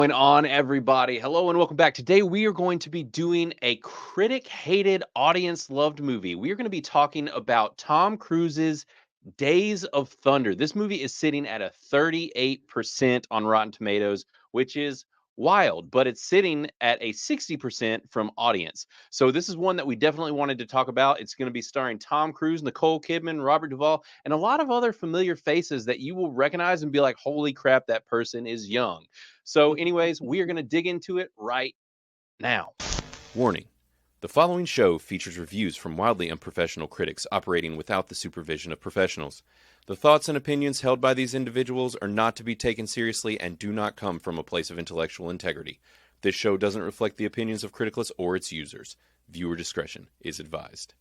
Going on, everybody? Hello and welcome back. Today we are going to be doing a critic-hated, audience-loved movie. We are going to be talking about Tom Cruise's Days of Thunder. This movie is sitting at a 38% on Rotten Tomatoes, which is wild, but it's sitting at a 60% from audience. So this is one that we definitely wanted to talk about. It's going to be starring Tom Cruise, Nicole Kidman, Robert Duvall, and a lot of other familiar faces that you will recognize and be like, holy crap, that person is young. So, anyways, we are going to dig into it right now. Warning. The following show features reviews from wildly unprofessional critics operating without the supervision of professionals. The thoughts and opinions held by these individuals are not to be taken seriously and do not come from a place of intellectual integrity. This show doesn't reflect the opinions of Criticless or its users. Viewer discretion is advised.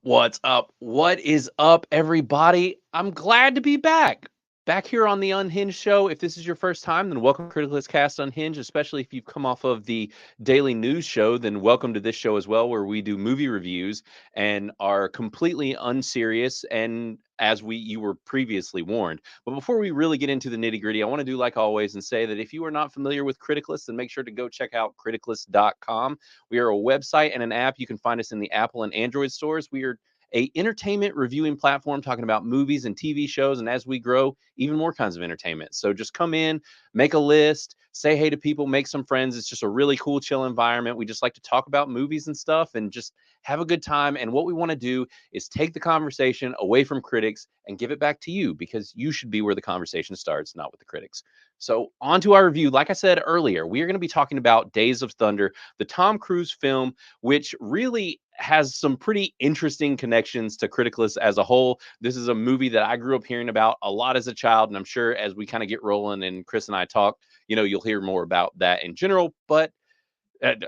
What's up? What is up, everybody? I'm glad to be back. Back here on the Unhinged show. If this is your first time, then welcome to Criticalist Cast Unhinged, especially if you've come off of the daily news show, then welcome to this show as well, where we do movie reviews and are completely unserious and as you were previously warned. But before we really get into the nitty-gritty, I want to do like always and say that if you are not familiar with Criticalist, then make sure to go check out criticalist.com. We are a website and an app. You can find us in the Apple and Android stores. We are a entertainment reviewing platform talking about movies and TV shows, and as we grow, even more kinds of entertainment. So just come in, make a list, say hey to people, make some friends. It's just a really cool, chill environment. We just like to talk about movies and stuff and just have a good time. And what we want to do is take the conversation away from critics and give it back to you, because you should be where the conversation starts, not with the critics. So on to our review. Like I said earlier, we are going to be talking about Days of Thunder, the Tom Cruise film, which really has some pretty interesting connections to Criticalist as a whole. This is a movie that I grew up hearing about a lot as a child, and I'm sure as we kind of get rolling and Chris and I talk, you'll hear more about that in general. But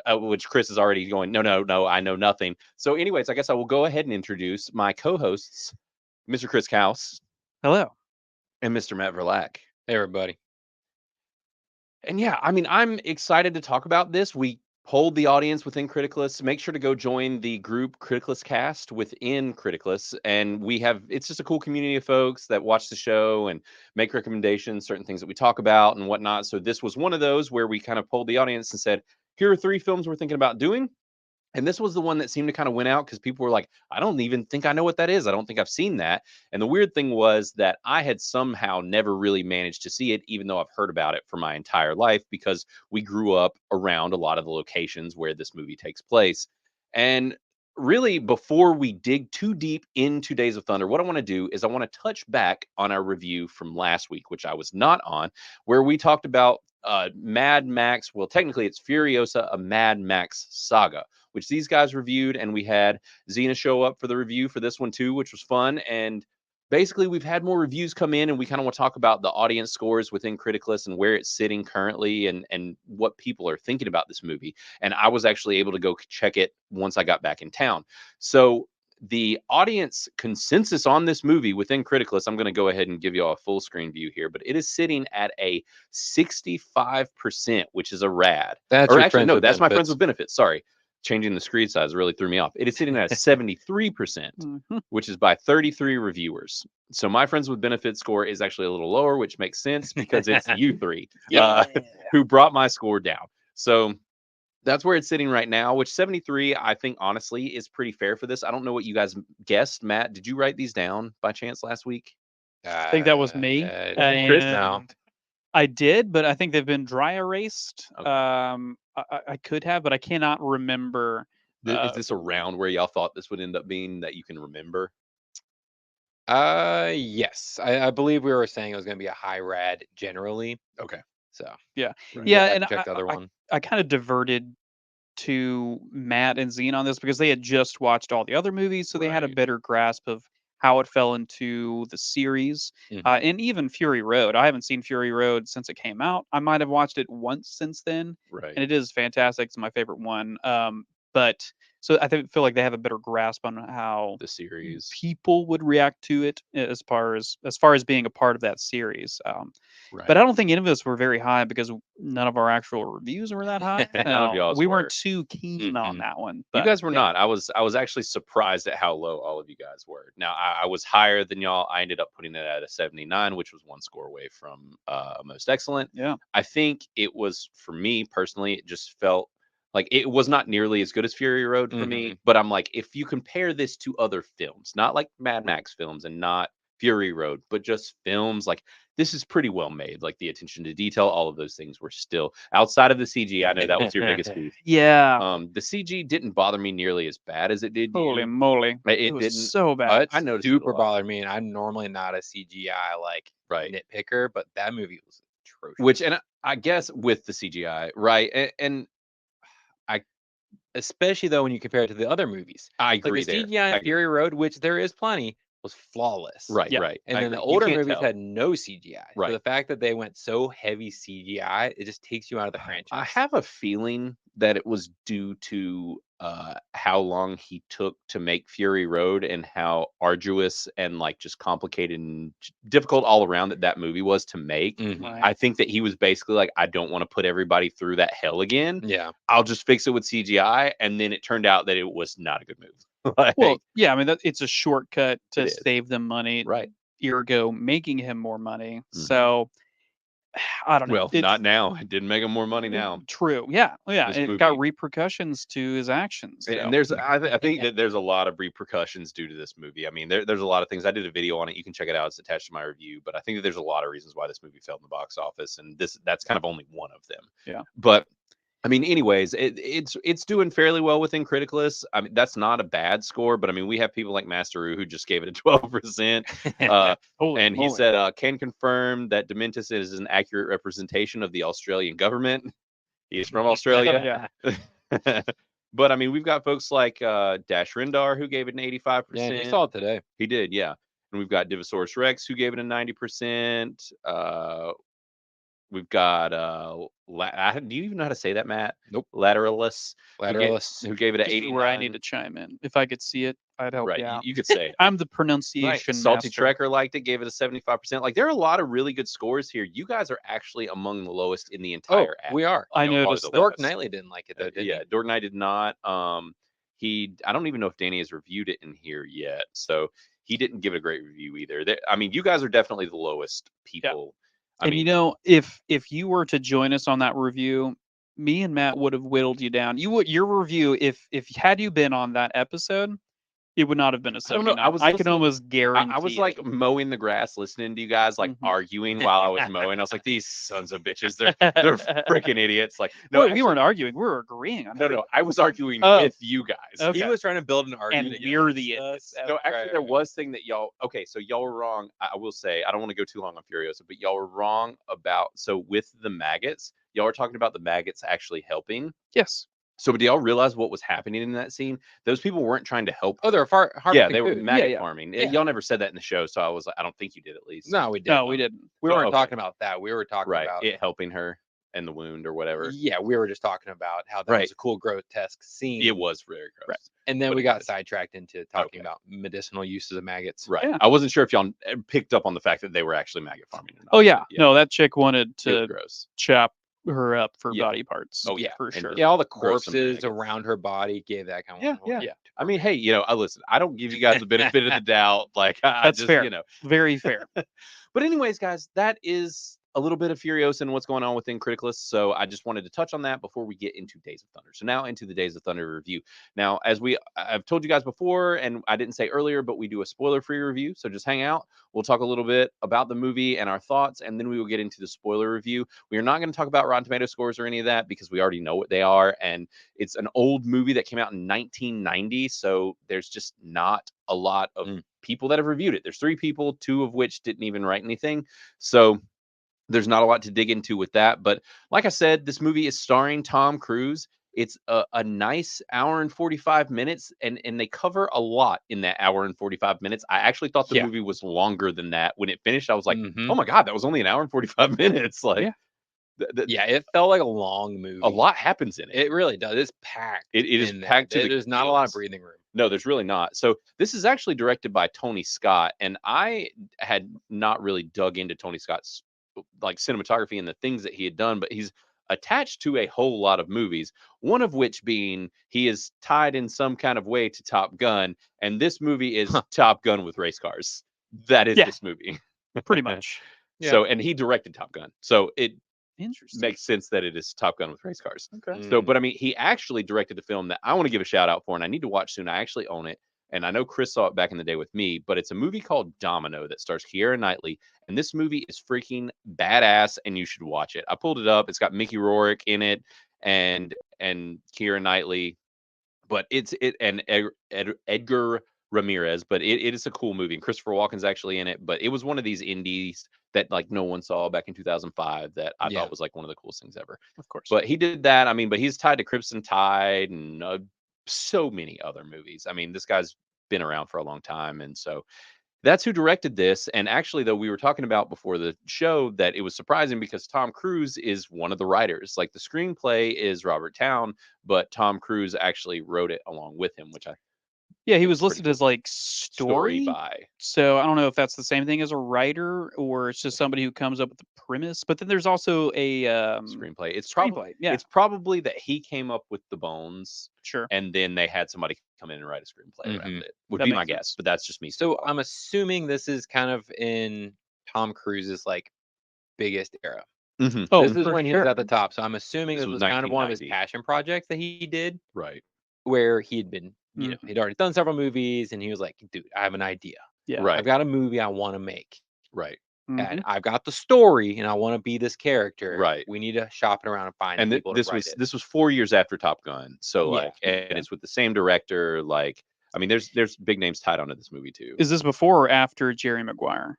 which Chris is already going, no, I know nothing. So, anyways, I guess I will go ahead and introduce my co-hosts, Mr. Chris Kaus. Hello. And Mr. Matt Verlack. Hey, everybody. And yeah, I mean, I'm excited to talk about this. We polled the audience within Criticalist. Make sure to go join the group Criticalist Cast within Criticalist. And it's just a cool community of folks that watch the show and make recommendations, certain things that we talk about and whatnot. So this was one of those where we kind of polled the audience and said, here are 3 films we're thinking about doing. And this was the one that seemed to kind of win out because people were like, I don't even think I know what that is. I don't think I've seen that. And the weird thing was that I had somehow never really managed to see it, even though I've heard about it for my entire life, because we grew up around a lot of the locations where this movie takes place. And really, before we dig too deep into Days of Thunder, what I want to do is I want to touch back on our review from last week, which I was not on, where we talked about Mad Max. Well, technically, it's Furiosa, a Mad Max saga, which these guys reviewed, and we had Xena show up for the review for this one too, which was fun. And basically, we've had more reviews come in, and we kind of want to talk about the audience scores within Criticalist and where it's sitting currently, and what people are thinking about this movie. And I was actually able to go check it once I got back in town. So the audience consensus on this movie within Criticalist, I'm going to go ahead and give you all a full screen view here, but it is sitting at a 65%, which is a rad. That's Or your actually, friends no, with that's my friends benefits. with benefits. Sorry. Changing the screen size really threw me off. It is sitting at a 73%, which is by 33 reviewers. So my friends with benefits score is actually a little lower, which makes sense because it's you three who brought my score down. So that's where it's sitting right now, which 73, I think, honestly, is pretty fair for this. I don't know what you guys guessed. Matt, did you write these down by chance last week? I think that was me. Chris, no. I did, but I think they've been dry erased. Okay. I could have, but I cannot remember. Is this a round where y'all thought this would end up being that you can remember? Yes. I believe we were saying it was going to be a high rad generally. Okay. So Yeah. Right. Yeah, I and checked the other one. I kind of diverted to Matt and Zine on this because they had just watched all the other movies, so they had a Right. better grasp of how it fell into the series. Mhm. And even Fury Road. I haven't seen Fury Road since it came out. I might have watched it once since then, Right. and it is fantastic. It's my favorite one. But so I feel like they have a better grasp on how The series. people would react to it as far as being a part of that series. Right. But I don't think any of us were very high because none of our actual reviews were that high. None of y'all's We were. weren't too keen on Mm-mm. that one. You But guys were yeah. not. I was actually surprised at how low all of you guys were. Now I was higher than y'all. I ended up putting it at a 79, which was one score away from most excellent. Yeah. I think it was, for me personally, it just felt like it was not nearly as good as Fury Road for me. But I'm like, if you compare this to other films, not like Mad Max films and not Fury Road, but just films, like this is pretty well made. Like the attention to detail, all of those things were still outside of the CG. I know that was your biggest beef. Yeah. The CG didn't bother me nearly as bad as it did Holy you. moly. It was didn't. so bad. I noticed it a super lot. bothered me, and I'm normally not a CGI Right. nitpicker, but that movie was atrocious. Which, and I guess with the CGI, right? And Especially though when you compare it to the other movies, I like agree the there. CGI I in agree. Fury Road, which there is plenty, was flawless. Right, Yeah. right. And I then the agree. You older can't movies tell. had no CGI. Right. So the fact that they went so heavy CGI, it just takes you out of the franchise. I have a feeling that it was due to how long he took to make Fury Road and how arduous and like just complicated and difficult all around that movie was to make. Mhm. I think that he was basically like, I don't want to put everybody through that hell again. Yeah. I'll just fix it with CGI. And then it turned out that it was not a good move. Like, Well, yeah, I mean it's a shortcut to It is. save them money, right. ergo making him more money. Mhm. So I don't know. Well, not now. It didn't make him more money now. True. Yeah. Yeah. This It got movie- repercussions to his actions. And so. there's, I think that there's a lot of repercussions due to this movie. I mean, there's a lot of things. I did a video on it. You can check it out. It's attached to my review. But I think that there's a lot of reasons why this movie failed in the box office, and that's kind of only one of them. Yeah. But I mean, anyways, it's doing fairly well within Criticalist. I mean, that's not a bad score, but I mean, we have people like Masteru who just gave it a 12%. Holy And he moly. said, can confirm that Dementis is an accurate representation of the Australian government. He is from Australia. Yeah. But I mean, we've got folks like Dash Rendar who gave it an 85%. Yeah, you saw it today. He did, yeah. And we've got Divosaurus Rex who gave it a 90%. We've got do you even know how to say that, Matt? Nope. Lateralis. Lateralis. Who gave it an This is 89. where I need to chime in. If I could see it, I'd help Right. you out. You could say it. I'm the Right. pronunciation Salty master. Trekker liked it, gave it a 75%. Like, there are a lot of really good scores here. You guys are actually among the lowest in the entire app. We are. I You know, probably noticed the that. Dork lowest. Knightley didn't like it though, did Yeah, he? Dork Knight did not. I don't even know if Danny has reviewed it in here yet, so he didn't give it a great review either. I mean, you guys are definitely the lowest people. I And mean, you know, if you were to join us on that review, me and Matt would have whittled you down. Your review, if had you been on that episode, it would not have been a I don't know. 79. I can almost guarantee. I was like it. mowing the grass, listening to you guys like Mhm. arguing while I was mowing. I was like, these sons of bitches, they're freaking idiots. Like, no, Well, actually, we weren't arguing. We were agreeing on no, I was arguing Oh. with you guys. Okay. He was trying to build an argument. And we're against the us. idiots. No, actually, Right, there right. was thing that y'all. Okay, so y'all were wrong. I will say I don't want to go too long on Furiosa, but y'all were wrong about. So with the maggots, y'all were talking about the maggots actually helping. Yes. So, but do y'all realize what was happening in that scene? Those people weren't trying to help. Oh, they're harvesting yeah, they were food. maggot yeah. farming. Yeah. Y'all never said that in the show, so I was like, I don't think you did at least. No, we didn't. No, we didn't. We Oh, weren't okay. talking about that. We were talking Right, about it helping her and the wound or whatever. Yeah, we were just talking about how that Right. was a cool grotesque scene. It was very gross. Right. And then But we it got was. sidetracked into talking Okay. about medicinal uses of maggots. Right. Yeah. I wasn't sure if y'all picked up on the fact that they were actually maggot farming or not. Oh yeah. but No, that chick wanted it was to gross. chop her up for Yeah. body parts. Oh, yeah, for and sure. just- Yeah, all the Gross and corpses maggots. around her body gave that kind of Yeah, well, yeah. I mean, hey, I listen. I don't give you guys the benefit of the doubt. Like, I That's just, fair. Very fair. But anyways, guys, that is a little bit of Furiosa and what's going on within Criticalist. So I just wanted to touch on that before we get into Days of Thunder. So now into the Days of Thunder review. Now, as I've told you guys before, and I didn't say earlier, but we do a spoiler-free review. So just hang out. We'll talk a little bit about the movie and our thoughts, and then we will get into the spoiler review. We are not going to talk about Rotten Tomato scores or any of that because we already know what they are. And it's an old movie that came out in 1990. So there's just not a lot of people that have reviewed it. There's 3 people, 2 of which didn't even write anything. So there's not a lot to dig into with that. But like I said, this movie is starring Tom Cruise. It's a nice hour and 45 minutes, and they cover a lot in that hour and 45 minutes. I actually thought the Yeah. movie was longer than that. When it finished, I was like, Mhm. oh my God, that was only an hour and 45 minutes. Like, Yeah. Yeah, it felt like a long movie. A lot happens in it. It really does. It's packed. It is in there. packed to the There's not a lot of gills. breathing room. No, there's really not. So this is actually directed by Tony Scott, and I had not really dug into Tony Scott's like cinematography and the things that he had done, but he's attached to a whole lot of movies, one of which being he is tied in some kind of way to Top Gun, and this movie is Top Gun with race cars. That is this movie. Pretty much. So, and he directed Top Gun. So it Interesting. makes sense that it is Top Gun with race cars. Okay. So, but I mean, he actually directed a film that I want to give a shout out for, and I need to watch soon. I actually own it, and I know Chris saw it back in the day with me, but it's a movie called Domino that stars Keira Knightley, and this movie is freaking badass, and you should watch it. I pulled it up. It's got Mickey Rourke in it, and Keira Knightley, but Edgar Ramirez, but it is a cool movie, and Christopher Walken's actually in it. But it was one of these indies that like no one saw back in 2005 that I thought was like one of the coolest things ever. Of course. But he did that. I mean, but he's tied to Crimson Tide and so many other movies. I mean, this guy's been around for a long time, and so that's who directed this. And actually, though, we were talking about before the show that it was surprising because Tom Cruise is one of the writers. Like the screenplay is Robert Towne, but Tom Cruise actually wrote it along with him, which yeah, he was pretty listed as like story. by. So I don't know if that's the same thing as a writer or it's just somebody who comes up with the premise. But then there's also a Screenplay. It's screenplay. probably Yeah, it's probably that he came up with the bones, sure. and then they had somebody come in and write a screenplay around it. Would That be my makes guess, sense. but that's just me. So I'm assuming this is kind of in Tom Cruise's like biggest era. Mhm. Oh, This is for when he sure. was at the top. So I'm assuming This this was was kind of one of his 1990. passion projects that he did, Right. where he'd been, you know, Mhm. he'd already done several movies, and he was like, "Dude, I have an idea. Yeah. Right. I've got a movie I want to make, Right. Mhm. and I've got the story, and I want to be this character. Right. We need to shop it around and find And people this to write was it." this was 4 years after Top Gun. So Yeah. like, and it's with the same director. Like, I mean, there's big names tied onto this movie too. Is this before or after Jerry Maguire?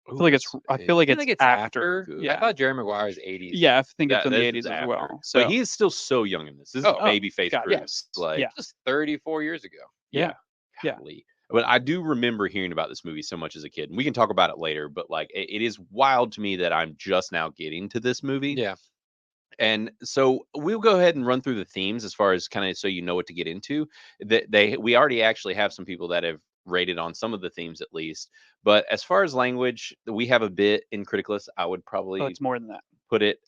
I feel like it's. I feel like I it's think it's after. after. Yeah. I thought Jerry Maguire's 80s. Yeah, I think it's That- in the this 80s is as after. well. So But he is still so young in this. This is Oh, babyface gotcha. Cruise. Yes. Like, Yeah. Just 34 years ago. yeah. Yeah. golly. But I do remember hearing about this movie so much as a kid. And we can talk about it later, but like it is wild to me that I'm just now getting to this movie. Yeah. And so we'll go ahead and run through the themes as far as kind of so you know what to get into. We already actually have some people that have rated on some of the themes at least. But as far as language, we have a bit in Criticalist. I would probably Oh, it's more than that. put it.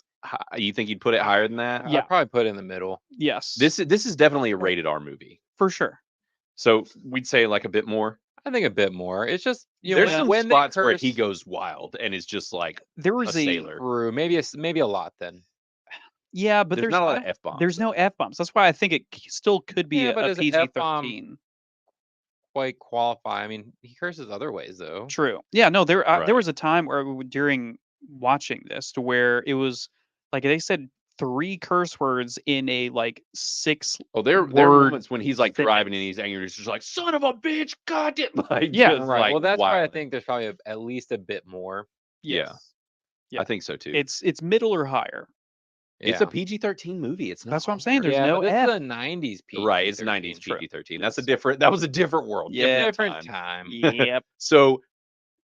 You think you'd put it higher than that? Yeah. I'd probably put it in the middle. Yes. This is definitely a rated R movie. for sure. So we'd say like a bit more. I think a bit more. It's just, you know, There's when, some when they spots where curse he goes wild and is just like There a was a sailor. through, maybe a lot then. yeah, but There's not a lot of F bombs. There's no F bombs. That's why I think it still could be Yeah, but a does an PG F-bomb 13. quite qualify. I mean, he curses other ways though. True. Yeah. No. There Right. was a time where during watching this to where it was like they said 3 curse words in a like 6. Oh, there are word moments when he's like driving and he's angry. He's just like, "Son of a bitch, goddamn!" Like, Yeah, just, Right. like, Well, that's why I wild. think there's probably at least a bit more. Yeah. Yes. Yeah. I think so too. It's middle or higher. It's a PG-13 movie. It's not. That's what I'm saying. There's yeah, no but this F. is a 90s PG. Right. It's 90s True. PG-13. That's a different. That was a different world. Yeah. Different time. time. Yep. So,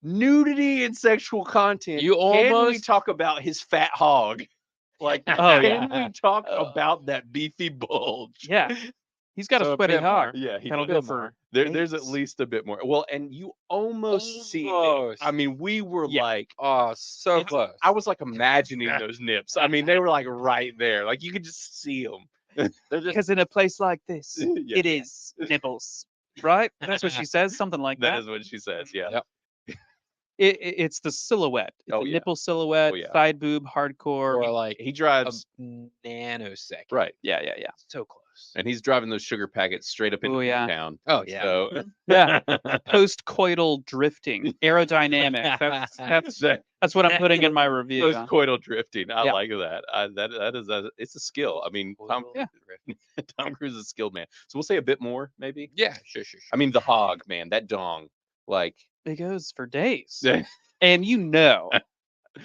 nudity and sexual content. You Can we almost- talk about his fat hog? Like, Oh, can yeah. we talk about that beefy bulge? Yeah. He's got So a a sweaty bit hog. more. Yeah, he That'll did. go for There's at days. least a bit more. Well, and you almost see it. Almost. I mean, we were Yeah. like, Oh, so it's- close. I was like imagining those nips. I mean, they were like right there. Like you could just see them. They're just Because in a place like this, Yeah. it is nipples, right? That's what she says, something like that that. is what she says. Yeah. Yep. It's the silhouette. It's Oh, a yeah. nipple silhouette, Oh, yeah. side boob, hardcore. or like He a drives nanosecond. right, Yeah. So close. and he's driving those sugar packets straight up into Oh, yeah. town. Oh yeah. So Yeah. Post-coital drifting, aerodynamic. That's what I'm putting in my review. Those coital drifting. I Yeah. like that. That is it's a skill. I mean, Tom, Yeah. Tom Cruise is a skilled man. So we'll say a bit more, maybe. Yeah, sure. I mean, the hog, man, that dong, like It goes for days. Yeah. And you know,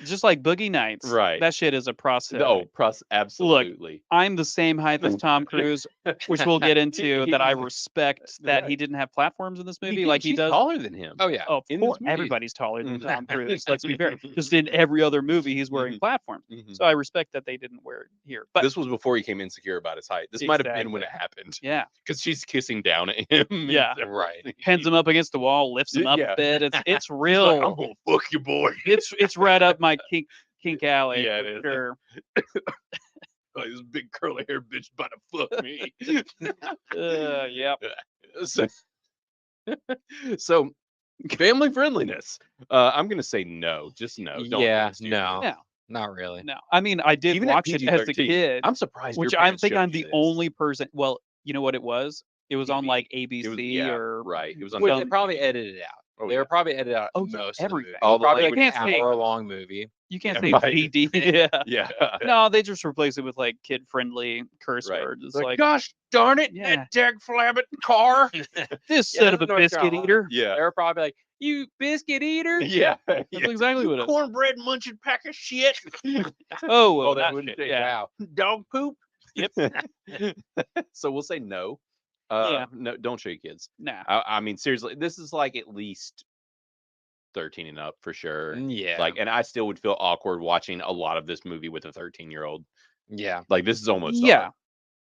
Just like Boogie Nights. Right. That shit is a prosthetic. Oh, absolutely. I'm the same height as Tom Cruise, which we'll get into. That I He's- respect that he right. didn't have platforms in this movie, He like he she's does. taller than him. Oh yeah. Oh, of in this course, movie. everybody's taller than Mhm. Tom Cruise. Let's be fair. Just in every other movie, he's wearing platforms. Mhm. So I respect that they didn't wear it here. But This was before he became insecure about his height. This might have been when it happened. yeah, Because she's kissing down at him. and Yeah. Right. everything. pins him up against the wall, lifts him up Yeah. a bit. It's He's real. like, I'm gonna fuck you, boy. It's right up my kink alley. Yeah, for it is. sure. Oh, this big curly hair bitch about to fuck me. Yep. So family friendliness. I'm gonna say no. Just no. Don't Yeah, do this to no. your kids. No, Not really. no. I mean, I did Even at watch it as a PG-13. kid, I'm surprised. which your I parents think showed I'm you the this. only person. Well, you know what it was? It was on TV. like It was, ABC or right. It was on. Which Some- they probably edited it out. Oh, They yeah. were probably edited out Oh, yeah, most of the everything. movie. All the Probably language like can't an say- hour-long movie. you can't Yeah, say right. BD. Yeah. Yeah. No, they just replace it with like kid-friendly curse Right. words. It's Like, like gosh darn it, Yeah. that dag flabbit car. this Yeah, son of this a is North biscuit Carolina. eater. Yeah. They were probably like, "You biscuit eater." Yeah. That's exactly what it is. Cornbread munching pack of shit. Oh, that not would shit, yeah. wow. Dog poop. Yep. So we'll say no. Yeah. No, don't show your kids. Nah. I mean, seriously, this is like at least 13 and up for sure. Yeah. Like, and I still would feel awkward watching a lot of this movie with a 13-year-old. yeah. Like, this is almost Yeah. R.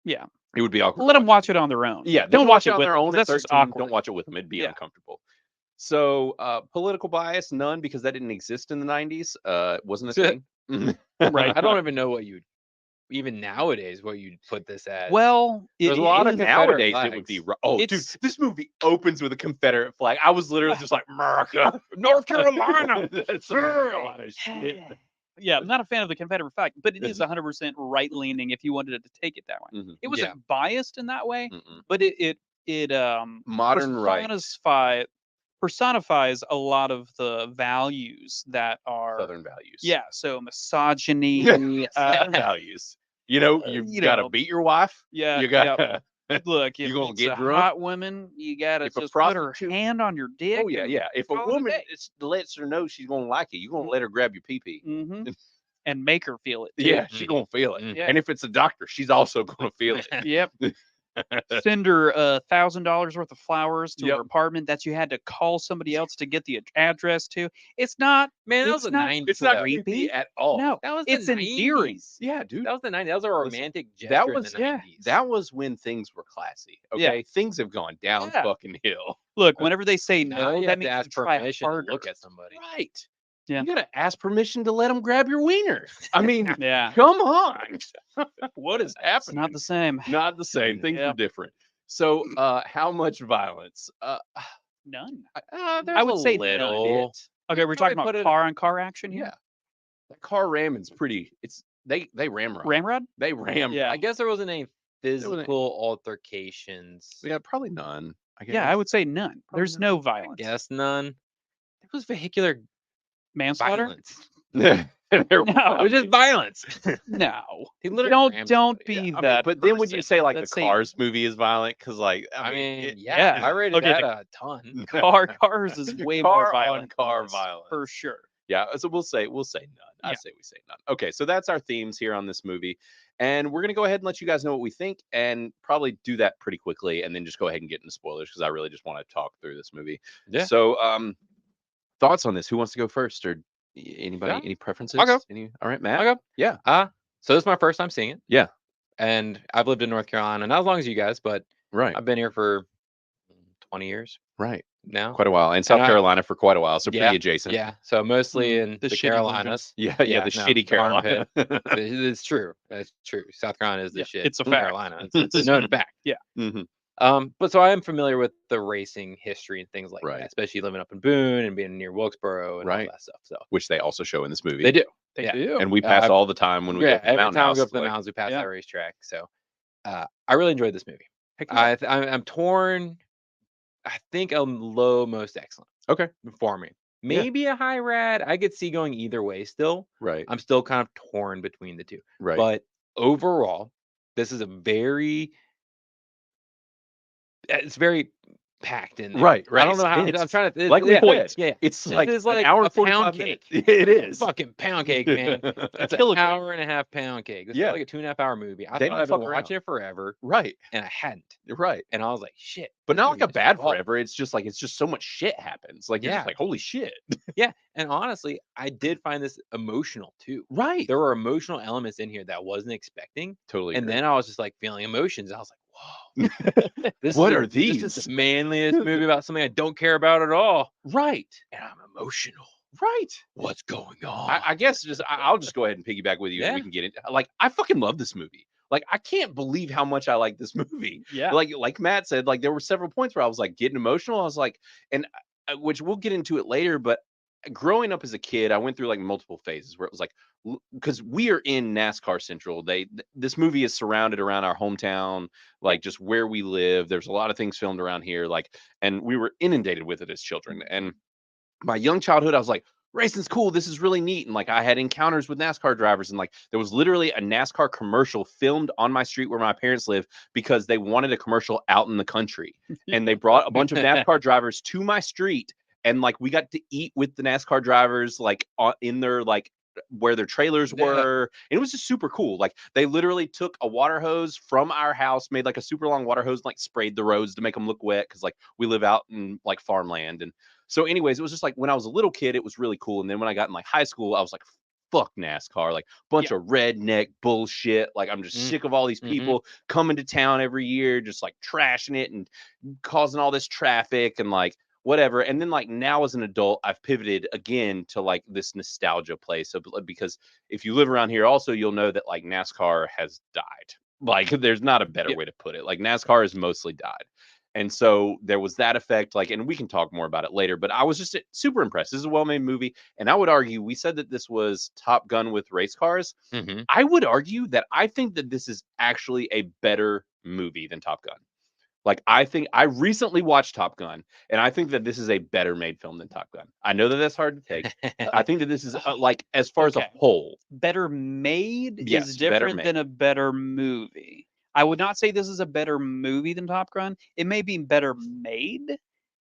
Yeah. It would be awkward. Let them watch it on their own. Yeah, Don't watch it on with their them, own. 'cause At That's just 13, awkward. Don't watch it with them. It'd be Yeah. uncomfortable. So, political bias, none, because that didn't exist in the 90s. It wasn't a thing. Right. I don't even know what you'd even nowadays what you'd put this as. Well, There's a lot of Even Confederate nowadays it would flags. be oh dude, It's- this movie opens with a Confederate flag. I was literally just like America, North Carolina. That's some North Carolina shit. Yeah, I'm not a fan of the Confederate flag, but it is 100% right leaning if you wanted it to take it that way. Mhm. It wasn't biased in that way, Mm-mm. but it Modern right, personifies a lot of the values that are Southern values. yeah, so misogyny, Southern values. You know, you you gotta know, beat your wife. yeah, You got look, You if gonna it's get a drunk? hot woman, you gotta If a just put her prostitute- hand on your dick. Oh yeah, yeah. If a call it a woman day. lets her know she's gonna like it, you gonna let her grab your pee pee. hmm and make her feel it. Too. Yeah, she's gonna feel it. Mm. Yeah. And if it's a doctor, she's also gonna feel it. Yep. Send her $1,000 worth of flowers to Yep. her apartment that you had to call somebody else to get the address to. It's not. Man, that it's was the not 90s. It's not though. creepy creepy. at all. No, That was it's the endearing. 90s. Yeah, dude. That was the 90s. That was a Listen, romantic gesture that in was the yeah, 90s. That was when things were classy. Yeah. Okay, things have gone down Yeah. fucking hill. Look, whenever they say Now no, you that have to means ask you try permission harder. to look at somebody. Right. Yeah. You gotta ask permission to let them grab your wiener. I mean, Yeah, come on. What is it's happening? not the same. Not the same. Things Yeah. are different. So, how much violence? None. There's would a say little. Okay, we're talking probably about put it- car on car action Yeah. here. That car ramming's pretty. It's they ramrod. Ramrod? They ram. Yeah. I guess there wasn't any wasn't- physical altercations. Yeah, probably none. Yeah, I would say none. There's Probably no violence. Guess none. It was vehicular Manslaughter? violence. There It was just violence. No. He literally rammed Don't somebody. be I mean, that. but then would you person. say like That's the Cars movie is violent? Because like I mean, it- yeah, yeah. I rated Okay, that the a ton. Cars is way more Car on violent. than car this, violence. for sure. Yeah, so we'll say none. I Yeah. say we say none. Okay, so that's our themes here on this movie, and we're gonna go ahead and let you guys know what we think, and probably do that pretty quickly, and then just go ahead and get into spoilers because I really just want to talk through this movie. Yeah. So, thoughts on this? Who wants to go first, or anybody? Yeah. Any preferences? I'll go. All right, Matt. I'll go. Yeah. So this is my first time seeing it. Yeah. And I've lived in North Carolina, not as long as you guys, but Right. I've been here for 20 years Right. now. Quite a while, and South I- Carolina for quite a while, so Yeah, pretty adjacent. Yeah. So mostly in the the shitty Carolinas. Yeah. Yeah, The no, shitty the armpit. Carolina. It's true. That's true. South Carolina is the Yeah, shit. it's a of fact. Carolina. It's a known fact. Mhm. But so I am familiar with the racing history and things like Right. that, especially living up in Boone and being near Wilkesboro and Right. all that stuff. So Which they also show in this movie. they do. They Yeah. do. and we pass I've- all the time when we go Yeah, to the every mountain time house. we go up to the like, mountains, we pass yeah. that racetrack. So I really enjoyed this movie. heck yeah. I'm torn. I think a low, most excellent Okay. for me. Yeah. Maybe a high rad. I could see going either way still. Right. I'm still kind of torn between the two. Right. But overall, this is it's very packed in there. Right. I don't know how. It's I'm trying to like we point. said. Yeah, It's this like is an like hour a and 45 pound minutes. cake. It is. Fucking pound cake, man. It's an kilogram. hour and a half pound cake. This is Yeah. like a 2.5 hour movie. I They thought don't I'd been fuck watching around. it forever, Right. and I hadn't. Right. And I was like, shit. But this not like movie a is bad fucked. forever. It's just so much shit happens. Like you're just Yeah. like, holy shit. Yeah, and honestly, I did find this emotional too. Right. There were emotional elements in here that I wasn't expecting, Totally. and agree. then I was just like feeling emotions. I was like, whoa, What is are This these? is the manliest movie about something I don't care about at all, Right. and I'm emotional. Right. What's going on? I guess I'll just go ahead and piggyback with you and we Yeah. can get it. Like, I fucking love this movie. Like, I can't believe how much I like this movie. Yeah. Like Matt said, like there were several points where I was like getting emotional. I was like, and which we'll get into it later, but growing up as a kid, I went through like multiple phases where it was like, because we are in NASCAR Central. This movie is surrounded around our hometown, like just where we live. There's a lot of things filmed around here, like, and we were inundated with it as children. And my young childhood, I was like, racing's cool. This is really neat. And like I had encounters with NASCAR drivers, and like there was literally a NASCAR commercial filmed on my street where my parents live because they wanted a commercial out in the country. And they brought a bunch of NASCAR drivers to my street, and like we got to eat with the NASCAR drivers, like in their like where their trailers Yeah. were. And it was just super cool. Like they literally took a water hose from our house, made like a super long water hose, and like sprayed the roads to make them look wet because like we live out in like farmland. And so anyways, it was just like when I was a little kid, it was really cool. And then when I got in like high school, I was like, fuck NASCAR, like bunch of redneck bullshit. Like I'm just sick of all these people coming to town every year, just like trashing it and causing all this traffic and like whatever. And then like now as an adult, I've pivoted again to like this nostalgia place. So because if you live around here also, you'll know that like NASCAR has died. Like there's not a better way to put it. Like NASCAR has mostly died. And so there was that effect, like, and we can talk more about it later, but I was just super impressed. This is a well-made movie. And I would argue, we said that this was Top Gun with race cars. I would argue that I think that this is actually a better movie than Top Gun. Like, I think I recently watched Top Gun, and I think that this is a better made film than Top Gun. I know that that's hard to take. I think that this is like, as far as a whole, better made Yes, is better different made. than a better movie. I would not say this is a better movie than Top Gun. It may be better made.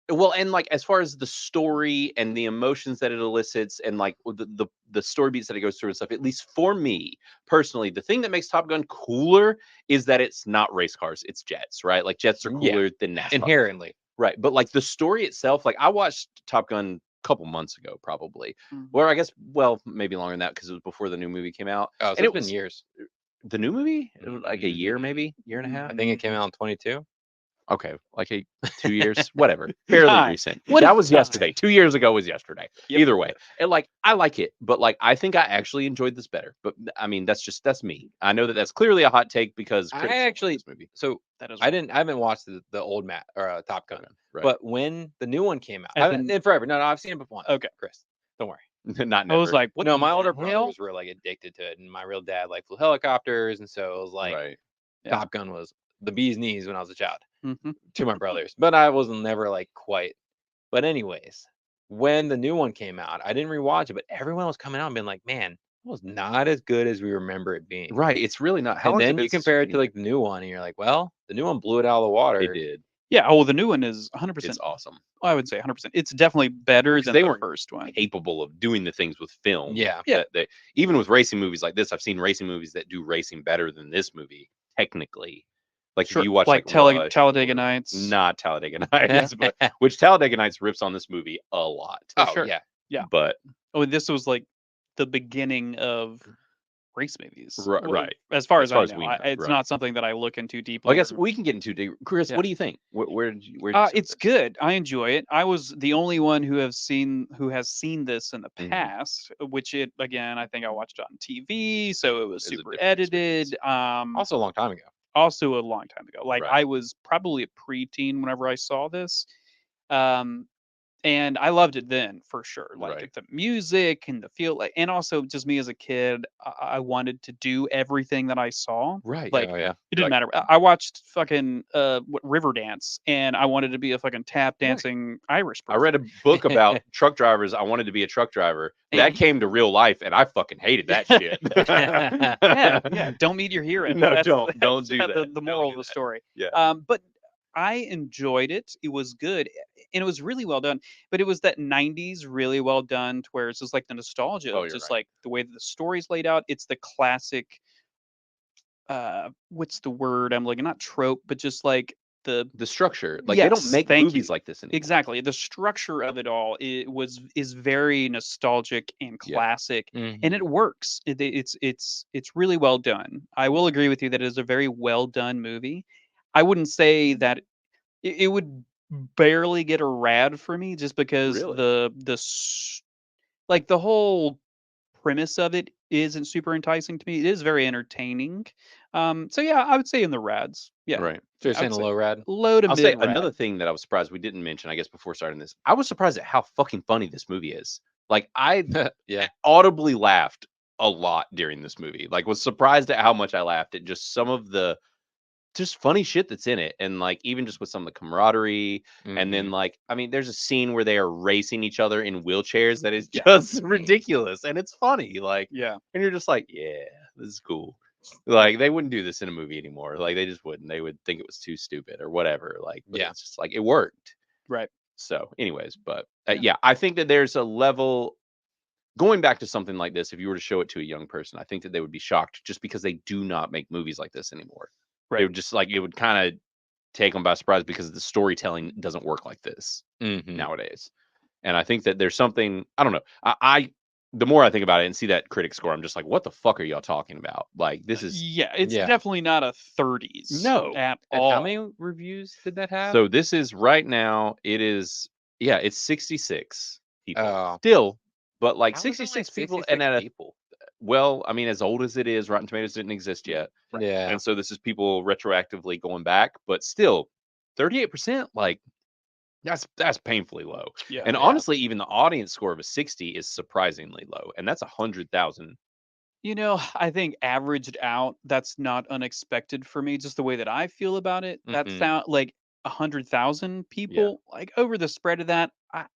Well, and like as far as the story and the emotions that it elicits and like the story beats that it goes through and stuff, at least for me personally, the thing that makes Top Gun cooler is that it's not race cars, it's jets, right? Like jets are cooler than NASCAR. Inherently. Right. But like the story itself, like I watched Top Gun a couple months ago, probably. Or I guess, well, maybe longer than that because it was before the new movie came out. Oh, so and it's been years. The new movie? It was like a year, maybe? Year and a half? I think it came out in 22. Okay, like 2 years, whatever, fairly Time. recent. What That is was time? yesterday. 2 years ago was yesterday. Yep. Either way, and like I like it, but like I think I actually enjoyed this better. But I mean, that's me. I know that that's clearly a hot take because critics don't like actually- this movie. So That is I haven't watched the old Top Gun, Right. but when the new one came out, As I haven't in forever. No, I've seen it before. Okay. Chris, don't worry. Not I never. was like, what? No, the my older hell? brothers were like addicted to it, and my real dad like flew helicopters, and so it was like right. Top Gun was the bee's knees when I was a child Mhm. to my brothers, but I wasn't never like quite. But anyways, when the new one came out, I didn't rewatch it, but everyone was coming out and being like, "Man, it was not as good as we remember it being." Right. It's really not. How And long has then been you since compare you've it to like the new one, and you're like, "Well, the new one blew it out of the water." It did. Yeah. Oh, the new one is 100%. It's awesome. I would say 100%. It's definitely better Because than they the weren't first one. Capable of doing the things with film. Yeah. Yeah. That they, even with racing movies like this, I've seen racing movies that do racing better than this movie. Technically, like Sure, if you watch like Rush Talladega or- Nights. not Talladega Nights, but which Talladega Nights rips on this movie a lot. Oh, sure. yeah. Yeah. But Oh, this was like the beginning of race movies. Right, Well, right. As far as I we know, know, it's right. not something that I look into deeply. well, I guess or- we can get into it. Chris, Yeah. what do you think? Where did you? Sit with It's this? good. I enjoy it. I was the only one who has seen this in the Mhm. past, which it again I think I watched it on TV, so it was It was a super different edited. Also, a long time ago. Also a long time ago. Like Right. I was probably a preteen whenever I saw this. And I loved it then for sure. Like Right. the music and the feel, and also just me as a kid, I wanted to do everything that I saw. Right. Like, Oh yeah. It didn't Like- matter. I watched fucking Riverdance, and I wanted to be a fucking tap dancing Irish I person. read a book about truck drivers. I wanted to be a truck driver. That came to real life, and I fucking hated that shit. yeah. Don't meet your hero. No, That's don't do the that. the Don't moral do of the that. story. Yeah. But I enjoyed it. It was good, and it was really well done. But it was that '90s really well done, to where it's just like the nostalgia, Oh, of you're just right. like the way that the story's laid out. It's the classic. What's the word I'm looking? Not trope, but just like the The structure, like they don't yes, make thank you. movies like this anymore. Exactly. The structure of it all is very nostalgic and Yeah. classic, Mhm. and it works. It's really well done. I will agree with you that it is a very well done movie. I wouldn't say that it would barely get a rad for me, just because Really? like the whole premise of it isn't super enticing to me. It is very entertaining. So yeah, I would say in the rads. Yeah, Right. So you're yeah, I saying would a say low rad? low to I'll say mid rad. another thing that I was surprised we didn't mention, I guess, before starting this. I was surprised at how fucking funny this movie is. Like, I Yeah. audibly laughed a lot during this movie. Like, was surprised at how much I laughed at just some of the just funny shit that's in it. And like, even just with some of the camaraderie. And then, Mhm. like, I mean, there's a scene where they are racing each other in wheelchairs that is Yeah. just ridiculous. And it's funny. Like, Yeah. and you're just like, yeah, this is cool. Like, they wouldn't do this in a movie anymore. Like, they just wouldn't. They would think it was too stupid or whatever. Like, but Yeah. it's just like it worked. Right. So, anyways, but Yeah. yeah, I think that there's a level going back to something like this. If you were to show it to a young person, I think that they would be shocked just because they do not make movies like this anymore. They Right. would just like it would kind of take them by surprise because the storytelling doesn't work like this Mhm. nowadays. And I think that there's something I don't know. I the more I think about it and see that critic score, I'm just like, what the fuck are y'all talking about? Like, this is Yeah, it's Yeah. definitely not a 30s no. at And how all. many reviews did that have? So this is right now. It is yeah, it's 66 people Oh. still, but like How is it only 66 people, 66 and at a people? well, I mean, as old as it is, Rotten Tomatoes didn't exist yet, Yeah. and so this is people retroactively going back, but still, 38%. Like that's painfully low. Yeah. And Yeah. honestly, even the audience score of a 60 is surprisingly low, and that's 100,000. You know, I think averaged out, that's not unexpected for me. Just the way that I feel about it. That Mm-mm. sound like 100,000 Yeah, people, like over the spread of that,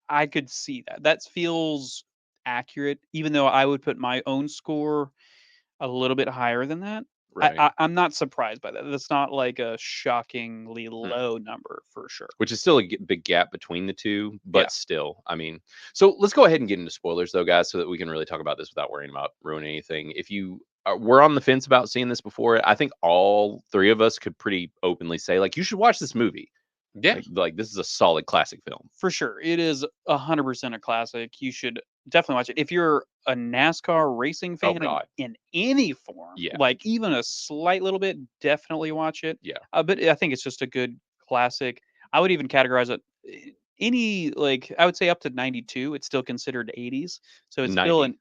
I could see that. That feels accurate, even though I would put my own score a little bit higher than that. right. I'm not surprised by that. That's not like a shockingly Mm. low number for sure. Which is still a big gap between the two, Yeah. but still, I mean, so let's go ahead and get into spoilers though, guys, so that we can really talk about this without worrying about ruining anything. If you were on the fence about seeing this before, I think all three of us could pretty openly say, like, you should watch this movie. Yeah. Like this is a solid classic film. For sure. It is 100% a classic. You should definitely watch it. If you're a NASCAR racing Oh fan God, in any form, yeah, like even a slight little bit, definitely watch it. yeah, But I think it's just a good classic. I would even categorize it any, like, I would say up to 92. It's still considered 80s. So it's still 90, an,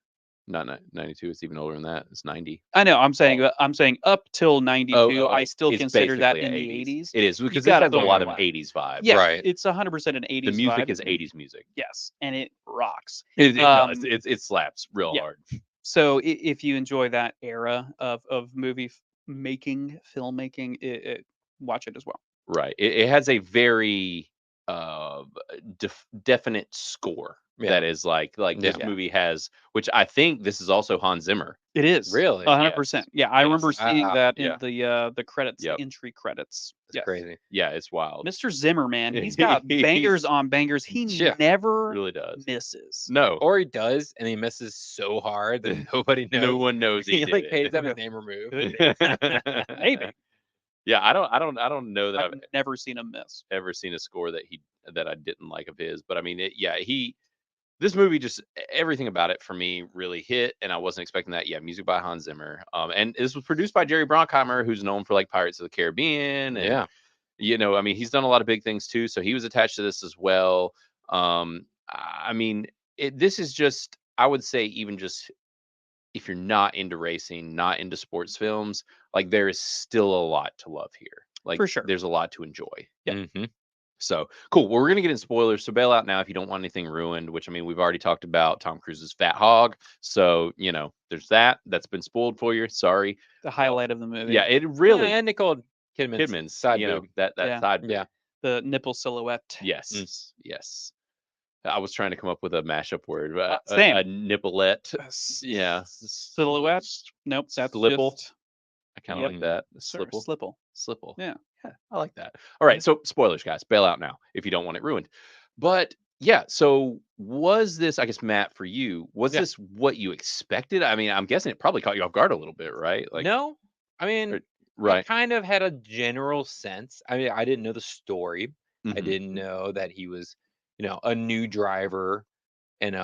not 92. It's even older than that. It's 90. I know Oh. I'm saying up till Oh, 92. I still it's consider that basically in the 80s. 80s. It is You've because this got to has a lot of overlap. 80s vibes. Yeah, Right. it's 100% an 80s The music vibe. is 80s music. Yes, and it rocks. It does. Um, It slaps real yeah. hard. So if you enjoy that era of movie making, filmmaking, watch it as well. Right. It has a very definite score Yeah. that is like this Yeah. movie has, which I think this is also Hans Zimmer. It is Really? 100%. Yes. Yeah, I remember Yes. seeing Wow. that Yeah. in the credits, Yep. the entry credits. That's Yes. crazy. Yeah, it's wild. Mr. Zimmer, man, he's He's got bangers on bangers. He Yeah. never really does. misses. No. Or he does, and he misses so hard that nobody knows. No one knows he He did like pays it. to have his name removed. Could be. Maybe. Yeah, I don't know that I've I've never seen him miss. ever seen a score that I didn't like of his, but I mean, this movie just everything about it for me really hit, and I wasn't expecting that. Yeah, music by Hans Zimmer, and this was produced by Jerry Bruckheimer, who's known for like Pirates of the Caribbean, and Yeah. I mean, he's done a lot of big things too, so he was attached to this as well. I mean, this is just, I would say, even just if you're not into racing, not into sports films, like there is still a lot to love here. Like For sure. there's a lot to enjoy. Yeah. Mm-hmm. So cool. Well, we're gonna get into spoilers. So bail out now if you don't want anything ruined. Which I mean, we've already talked about Tom Cruise's fat hog. So there's that. That's been spoiled for you. Sorry. The highlight of the movie. Yeah, it really and Nicole Kidman's side boob. that Yeah. side boob. Yeah. The nipple silhouette. Yes. Yes. I was trying to come up with a mashup word. Same. A nipplet. Yeah. Silhouette. Nope. That's Slipple. just I kind of Yep. like that. sir, Slipple. slipple. Slipple. Yeah. Yeah, I like that. All right, so spoilers, guys. Bail out now if you don't want it ruined. But yeah, so was this, I guess, Matt, for you, was Yeah. this what you expected? I mean, I'm guessing it probably caught you off guard a little bit, right? Like, No, I mean, or- I right. kind of had a general sense. I mean, I didn't know the story. I Hmm. didn't know that he was, a new driver and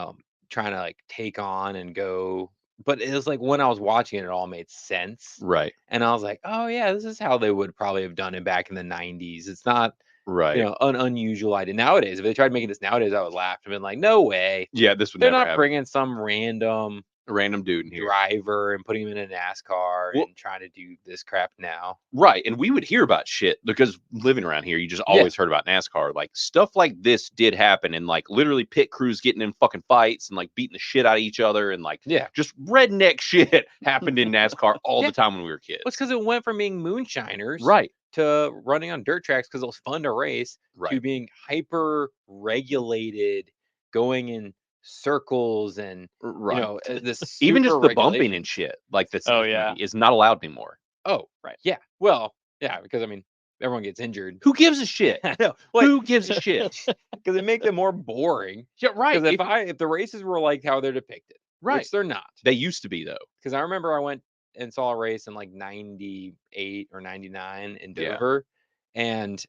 trying to like take on and go. But it was like when I was watching it, it all made sense. Right. And I was like, oh yeah, this is how they would probably have done it back in the 90s. It's not, Right. an unusual idea. Nowadays, if they tried making this nowadays, I would laugh and been like, no way. Yeah, this would They're never not happen. bringing some random Random dude in here. driver and putting him in a NASCAR Well, and trying to do this crap now. right. And we would hear about shit because living around here, you just Yeah. always heard about NASCAR. Like stuff like this did happen, and like literally pit crews getting in fucking fights and like beating the shit out of each other, and like Yeah. just redneck shit happened in NASCAR all Yeah. the time when we were kids. Well, it's because it went from being moonshiners Right. to running on dirt tracks because it was fun to race to Right. being hyper regulated, going in circles and Right. this Even just super the bumping regulation. and shit, like this Oh, this yeah. movie is not allowed anymore. Oh, Right. yeah. Well, yeah, because I mean everyone gets injured. Who gives a shit? I know. Who gives a shit? Because it makes it more boring. Yeah, right. Because if the races were like how they're depicted, Right. which they're not. They used to be though. Because I remember I went and saw a race in like 98 or 99 in Yeah. Dover. And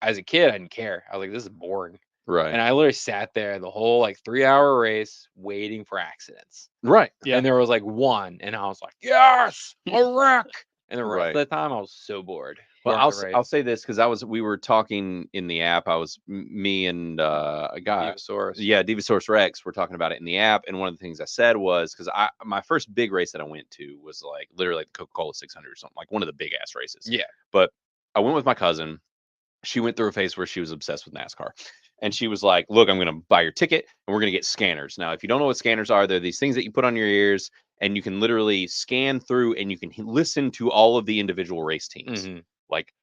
as a kid, I didn't care. I was like, this is boring. Right. And I literally sat there the whole like 3-hour race waiting for accidents. Right. Yeah. And there was like one. And I was like, yes, a wreck. And the rest Right. of the time, I was so bored. Well, watching the I'll race. say this because we were talking in the app. Me and a guy, Divosaurus. yeah, Divosaurus Rex. We're talking about it in the app, and one of the things I said was because my first big race that I went to was like literally the Coca-Cola 600 or something, like one of the big ass races. Yeah. But I went with my cousin. She went through a phase where she was obsessed with NASCAR. And she was like, look, I'm going to buy your ticket and we're going to get scanners. Now, if you don't know what scanners are, they're these things that you put on your ears and you can literally scan through and you can listen to all of the individual race teams, Mhm. like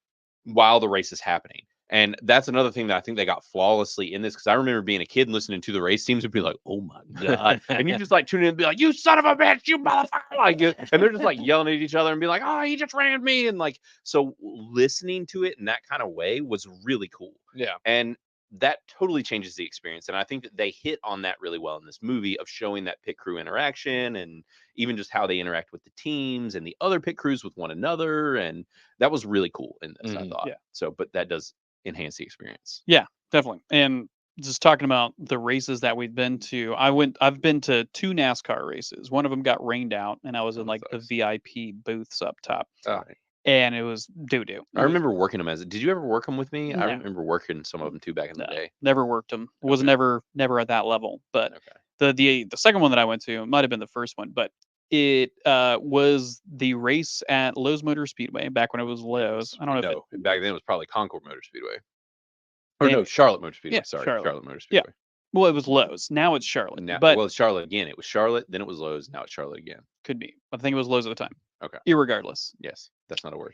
while the race is happening. And that's another thing that I think they got flawlessly in this because I remember being a kid and listening to the race teams and be like, oh my God. And you just like tune in and be like, you son of a bitch, you motherfucker. Like, and they're just like yelling at each other and be like, oh, he just rammed me. And like, so listening to it in that kind of way was really cool. Yeah. And that totally changes the experience. And I think that they hit on that really well in this movie of showing that pit crew interaction and even just how they interact with the teams and the other pit crews with one another. And that was really cool in this, I Mhm. thought. Yeah. So, but that does enhance the experience. Yeah, definitely. And just talking about the races that we've been to, I've been to 2 NASCAR races. One of them got rained out, and I was in Oh, like the sucks. VIP booths up top, Oh. Right. and it was doo-doo. I remember working them did you ever work them with me? I No. remember working some of them too back in the No, day. never worked them. Was Okay. never at that level. But Okay. the second one that I went to might have been the first one, but it was the race at Lowe's Motor Speedway back when it was Lowe's. I don't know if it back then it was probably Concord Motor Speedway. Or no, Anyway, Charlotte Motor Speedway. yeah, Sorry, Charlotte. Motor Yeah. Speedway. Well, it was Lowe's. Now it's Charlotte. And now, But well, it's Charlotte again. It was Charlotte, then it was Lowe's, now it's Charlotte again. could be. I think it was Lowe's at the time. Okay. Irregardless, Yes, that's not a word.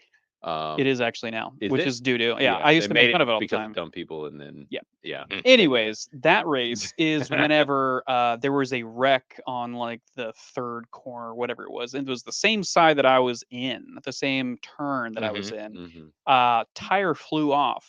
it is actually now, is which it? is doo-doo. Yeah, I used they to make made fun of it all the because time. of dumb people, and then Yeah. yeah. Anyways, that race is whenever there was a wreck on like the third corner, whatever it was. And it was the same side that I was in, the same turn that I was in. Tire flew off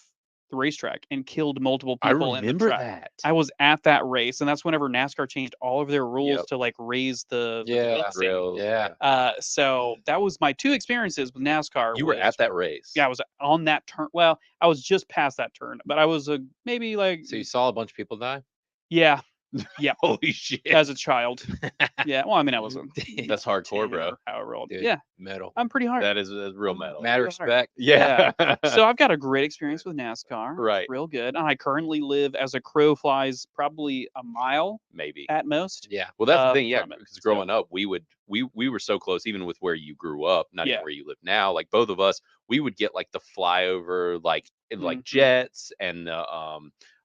the racetrack and killed multiple I people in the remember track. that. I was at that race, and that's whenever NASCAR changed all of their rules Yep. to like raise the Yeah. fencing. Rails, Yeah. So that was my 2 experiences with NASCAR. You were at that race. Yeah, I was on that turn. Well, I was just past that turn, but I was maybe like So you saw a bunch of people die? yeah, Holy shit. as a child. Yeah, well, I mean, I was a That's hardcore, 10 bro. or however old. Dude, Yeah, metal. I'm pretty hard. That is real metal. Mad Real respect. Yeah. So I've got a great experience with NASCAR. Right. Real good. And I currently live as a crow flies probably a mile Maybe. at most. Yeah. Well, that's the thing, yeah. from it. Because growing up, we were so close, even with where you grew up, not even Yeah. where you live now. Like both of us, we would get like the flyover, like Mhm. jets and the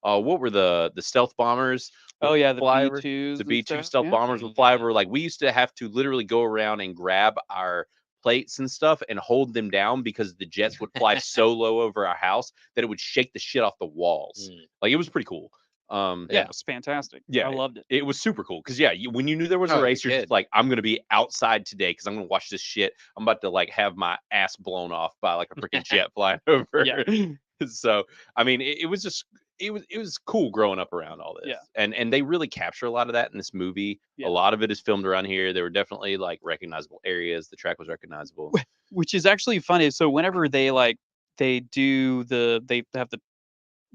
what were the stealth bombers? Oh would yeah, the fly over? B2s. The and B2 stuff, stealth yeah. bombers would fly over. Like we used to have to literally go around and grab our plates and stuff and hold them down because the jets would fly so low over our house that it would shake the shit off the walls. Like it was pretty cool. Yeah, it was fantastic. Yeah, I loved it. it was super cool because when you knew there was a Oh, race, you're kid. just like, I'm gonna be outside today because I'm gonna watch this shit. I'm about to like have my ass blown off by like a freaking jet flying over. Yeah. So I mean, it was just it was cool growing up around all this, Yeah. and they really capture a lot of that in this movie. Yeah. A lot of it is filmed around here. There were definitely like recognizable areas. The track was recognizable. Which is actually funny. So whenever they they have the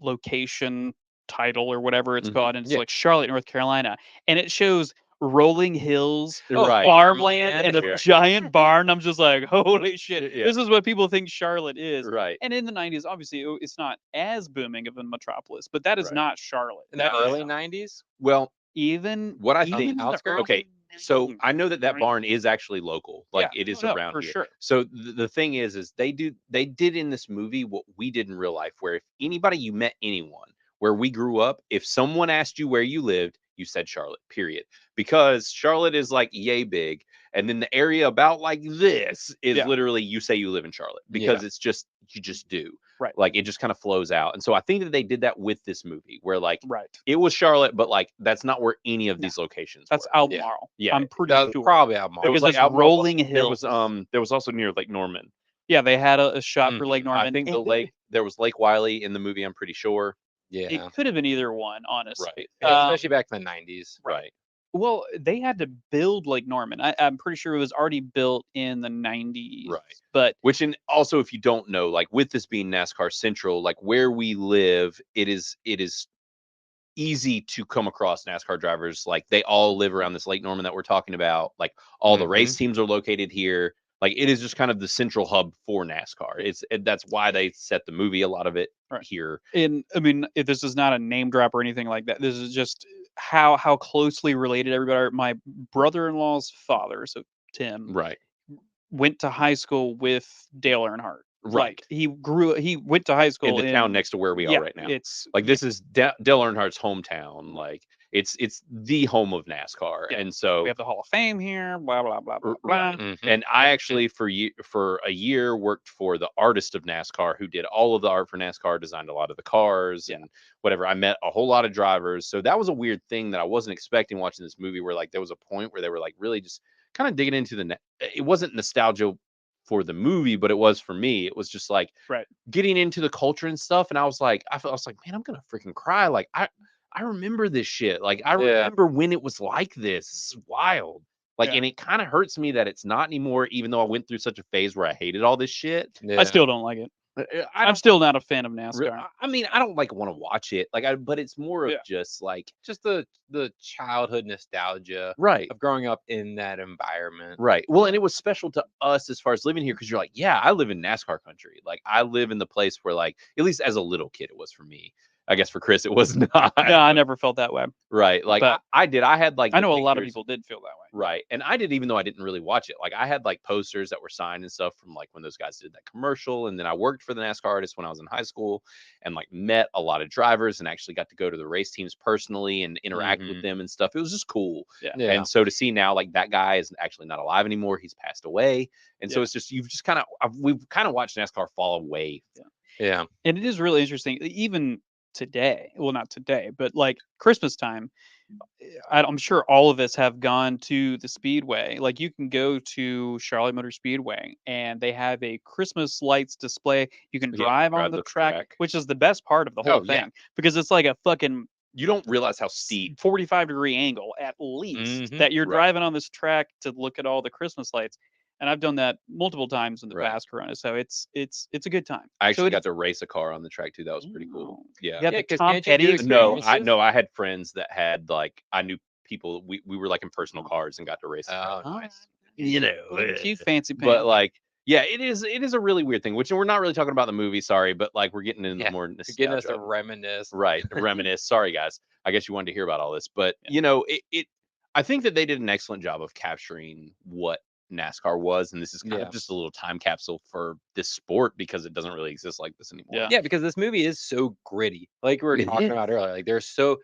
location title or whatever it's Mhm. called, and it's Yeah. like Charlotte, North Carolina, and it shows rolling hills, Right. farmland, man. and a Yeah. giant barn. I'm just like, holy shit! Yeah. This is what people think Charlotte is. Right. And in the '90s, obviously, it's not as booming of a metropolis, but that is Right. not Charlotte. In the That is early '90s. Well, even what I even think- in the outskirts? early Okay, so 90s, I know that right? barn is actually local, like Yeah. it is Oh, no, around for here. sure. So the thing is they did in this movie what we did in real life, where if anybody you met anyone where we grew up, if someone asked you where you lived, you said Charlotte, period, because Charlotte is like yay big, and then the area about like this is Yeah. literally you say you live in Charlotte because it's just you just do. Right. Like it just kind of flows out. And so I think that they did that with this movie, where like Right. it was Charlotte, but like that's not where any of No. these locations That's were. Albemarle. Yeah, I'm pretty That was sure. probably Albemarle. Because like it's rolling There was hills. there was also near Lake Norman. Yeah, they had a shot for Lake Mhm. Norman. I think and the lake there was Lake Wiley in the movie, I'm pretty sure. Yeah. It could have been either one, honestly. Right. Yeah, especially back in the '90s. Right. Well, they had to build Lake Norman. I'm pretty sure it was already built in the '90s. Right. But Which also if you don't know, like with this being NASCAR Central, like where we live, it is easy to come across NASCAR drivers. Like they all live around this Lake Norman that we're talking about. Like all the race teams are located here. Like it is just kind of the central hub for NASCAR. That's why they set the movie, a lot of it Right. here. I mean, if this is not a name drop or anything like that. This is just how closely related everybody are. My brother-in-law's father, so Tim, Right. went to high school with Dale Earnhardt. Right. Like he went to high school In the town next to where we yeah, are right now. It's Like this is Dale Earnhardt's hometown. Like it's the home of NASCAR. Yeah. And so we have the Hall of Fame here, blah blah blah blah blah. Right. Mhm. And I actually for a year worked for the artist of NASCAR who did all of the art for NASCAR, designed a lot of the cars and whatever. I met a whole lot of drivers. So that was a weird thing that I wasn't expecting watching this movie, where like there was a point where they were like really just kind of digging into it wasn't nostalgia for the movie, but it was for me. It was just like Right. getting into the culture and stuff. And I was like, man, I'm gonna freaking cry. Like I remember this shit. Like I remember when it was like this. This is wild. Like, Yeah. and it kind of hurts me that it's not anymore, even though I went through such a phase where I hated all this shit. Yeah. I still don't like it. I I'm don't still not a fan of NASCAR. I mean, I don't like want to watch it. Like but it's more of Yeah. just like just the childhood nostalgia right. of growing up in that environment. Right. Well, and it was special to us as far as living here because you're like, yeah, I live in NASCAR country. Like I live in the place where like, at least as a little kid, it was for me. I guess for Chris, it was not. No, I never felt that way. Right. Like But I did. I had like I the know a lot of pictures- people did feel that way. Right. And I did, even though I didn't really watch it. Like I had like posters that were signed and stuff from like when those guys did that commercial. And then I worked for the NASCAR artist when I was in high school and like met a lot of drivers and actually got to go to the race teams personally and interact with them and stuff. It was just cool. Yeah. And so to see now like that guy is actually not alive anymore. He's passed away. And so it's just we've kind of watched NASCAR fall away. Yeah. And it is really interesting, even today. Well, not today, but like Christmas time. I'm sure all of us have gone to the Speedway. Like you can go to Charlotte Motor Speedway and they have a Christmas lights display. You can drive on the track, which is the best part of the whole thing because it's like a fucking you don't realize how steep 45-degree angle at least that you're driving on this track to look at all the Christmas lights. And I've done that multiple times in the past Corona, so it's a good time. I actually got to race a car on the track too. That was pretty cool. Yeah. You got the because Tom can't you do Petty No, experiences? I had friends that had like I knew people. We were like in personal cars and got to race. Oh, nice. You know, You fancy pants. but like, yeah, it is a really weird thing. Which we're not really talking about the movie. Sorry, but like we're getting into more nostalgia. getting us to reminisce. Right, to reminisce. Sorry, guys. I guess you wanted to hear about all this, but you know, I think that they did an excellent job of capturing what NASCAR was, and this is kind of just a little time capsule for this sport because it doesn't really exist like this anymore. Yeah, because this movie is so gritty. Like we were talking about earlier. Like there's so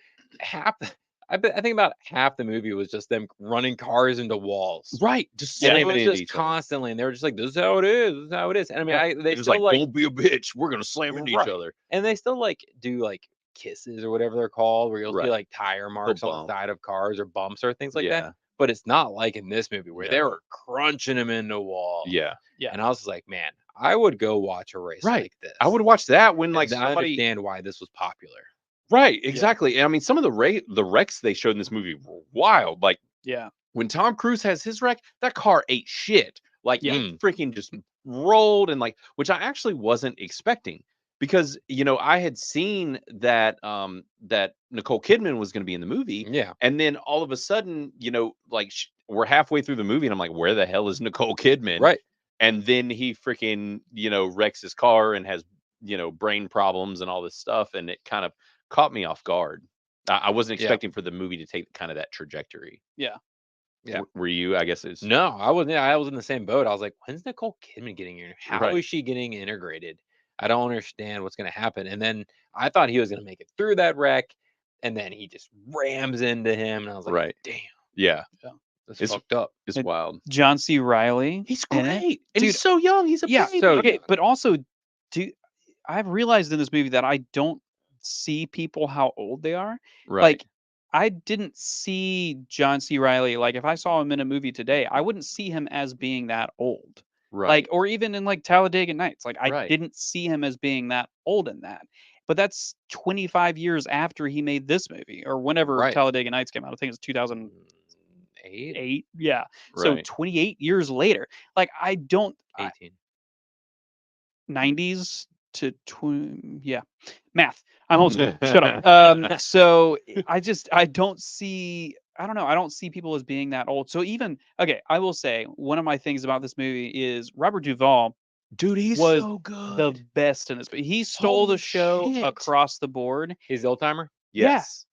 I think about half the movie was just them running cars into walls. Right, just And it slamming was into just each other. constantly, and they were just like, "This is how it is. This is how it is." And I mean, they It was still like, don't be a bitch. We're gonna slam into each other. and they still like do like kisses or whatever they're called, where you'll see Right. like tire marks on the bump. side of cars or bumps or things like Yeah. that. But it's not like in this movie where they No. were crunching him into a wall. Yeah. Yeah. And I was like, man, I would go watch a race Right. like this. I would watch that when like And I somebody. understand why this was popular. Right. Exactly. And I mean, some of the wrecks they showed in this movie were wild. Like Yeah. when Tom Cruise has his wreck, that car ate shit. Like Yeah. it freaking just rolled and like, which I actually wasn't expecting because I had seen that that Nicole Kidman was going to be in the movie, Yeah. and then all of a sudden, like we're halfway through the movie, and I'm like, where the hell is Nicole Kidman? Right. And then he freaking wrecks his car and has brain problems and all this stuff, and it kind of caught me off guard. I wasn't Yeah. expecting for the movie to take kind of that trajectory. Yeah. Yeah. Were you? I guess it's No, I wasn't. I was in the same boat. I was like, when's Nicole Kidman getting here? How is Right. she getting integrated? I don't understand what's going to happen. And then I thought he was going to make it through that wreck. And then he just rams into him. And I was like, Right. damn, Yeah, that's It's- fucked up. it's It- wild. John C. Riley. He's in it. great, and Dude, he's so young. He's a yeah, baby. so Okay, young. but also, I've realized in this movie that I don't see people how old they are. Right. Like, I didn't see John C. Riley. Like, if I saw him in a movie today, I wouldn't see him as being that old. right. Like, or even in like Talladega Nights. Like, I Right. didn't see him as being that old in that. But that's 25 years after he made this movie, or whenever Right. Talladega Nights came out. I think it's 2008. 8, Yeah. So Right. 28 years later. Like, I don't. 18. 90s to yeah, math. I'm old school. Shut up. So I don't see. I don't know. I don't see people as being that old. So even okay, I will say one of my things about this movie is Robert Duvall Dude, he's was so good. the best in this. But he stole the Holy show shit. across the board, He's the old timer? Yes.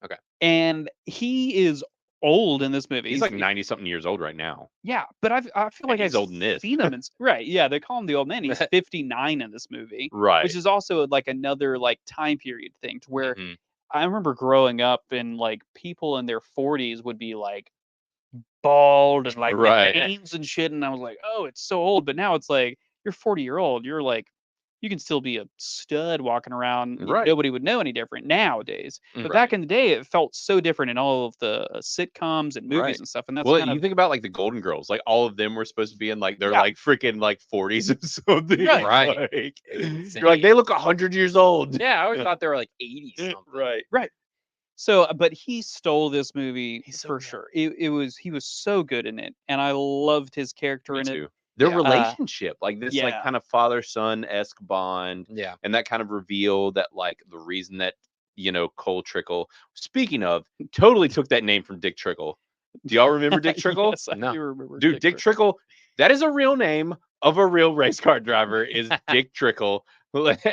and he is old in this movie. He's like 90 something years old right now. Yeah, but I feel like he's I've old in this. seen him in right. Yeah, they call him the old man. He's 59 in this movie, Right. which is also like another like time period thing to where Mhm. I remember growing up and like people in their 40s would be like bald and like Right. veins and shit, and I was like, oh, it's so old. But now it's like you're 40-year-old. You're like you can still be a stud walking around. Right. Nobody would know any different nowadays. But Right. back in the day, it felt so different in all of the sitcoms and movies Right. and stuff. And that's Well, kind you of think about like the Golden Girls, like all of them were supposed to be in like they're Yeah. like freaking like 40s or something. Right. Like, It's you're like they look 100 years old. Yeah, I always thought they were like 80 something. Right. so. But he stole this movie He's so for good. sure. He was so good in it, and I loved his character Me in it. too. Their Yeah. relationship, like this, like yeah. kind of father-son-esque bond, Yeah. and that kind of reveal that like the reason that Cole Trickle, speaking of, totally took that name from Dick Trickle. Do y'all remember Dick Trickle? Yes, I No. do remember Dude, Dick Trickle, that is a real name of a real race car driver, is Dick Trickle.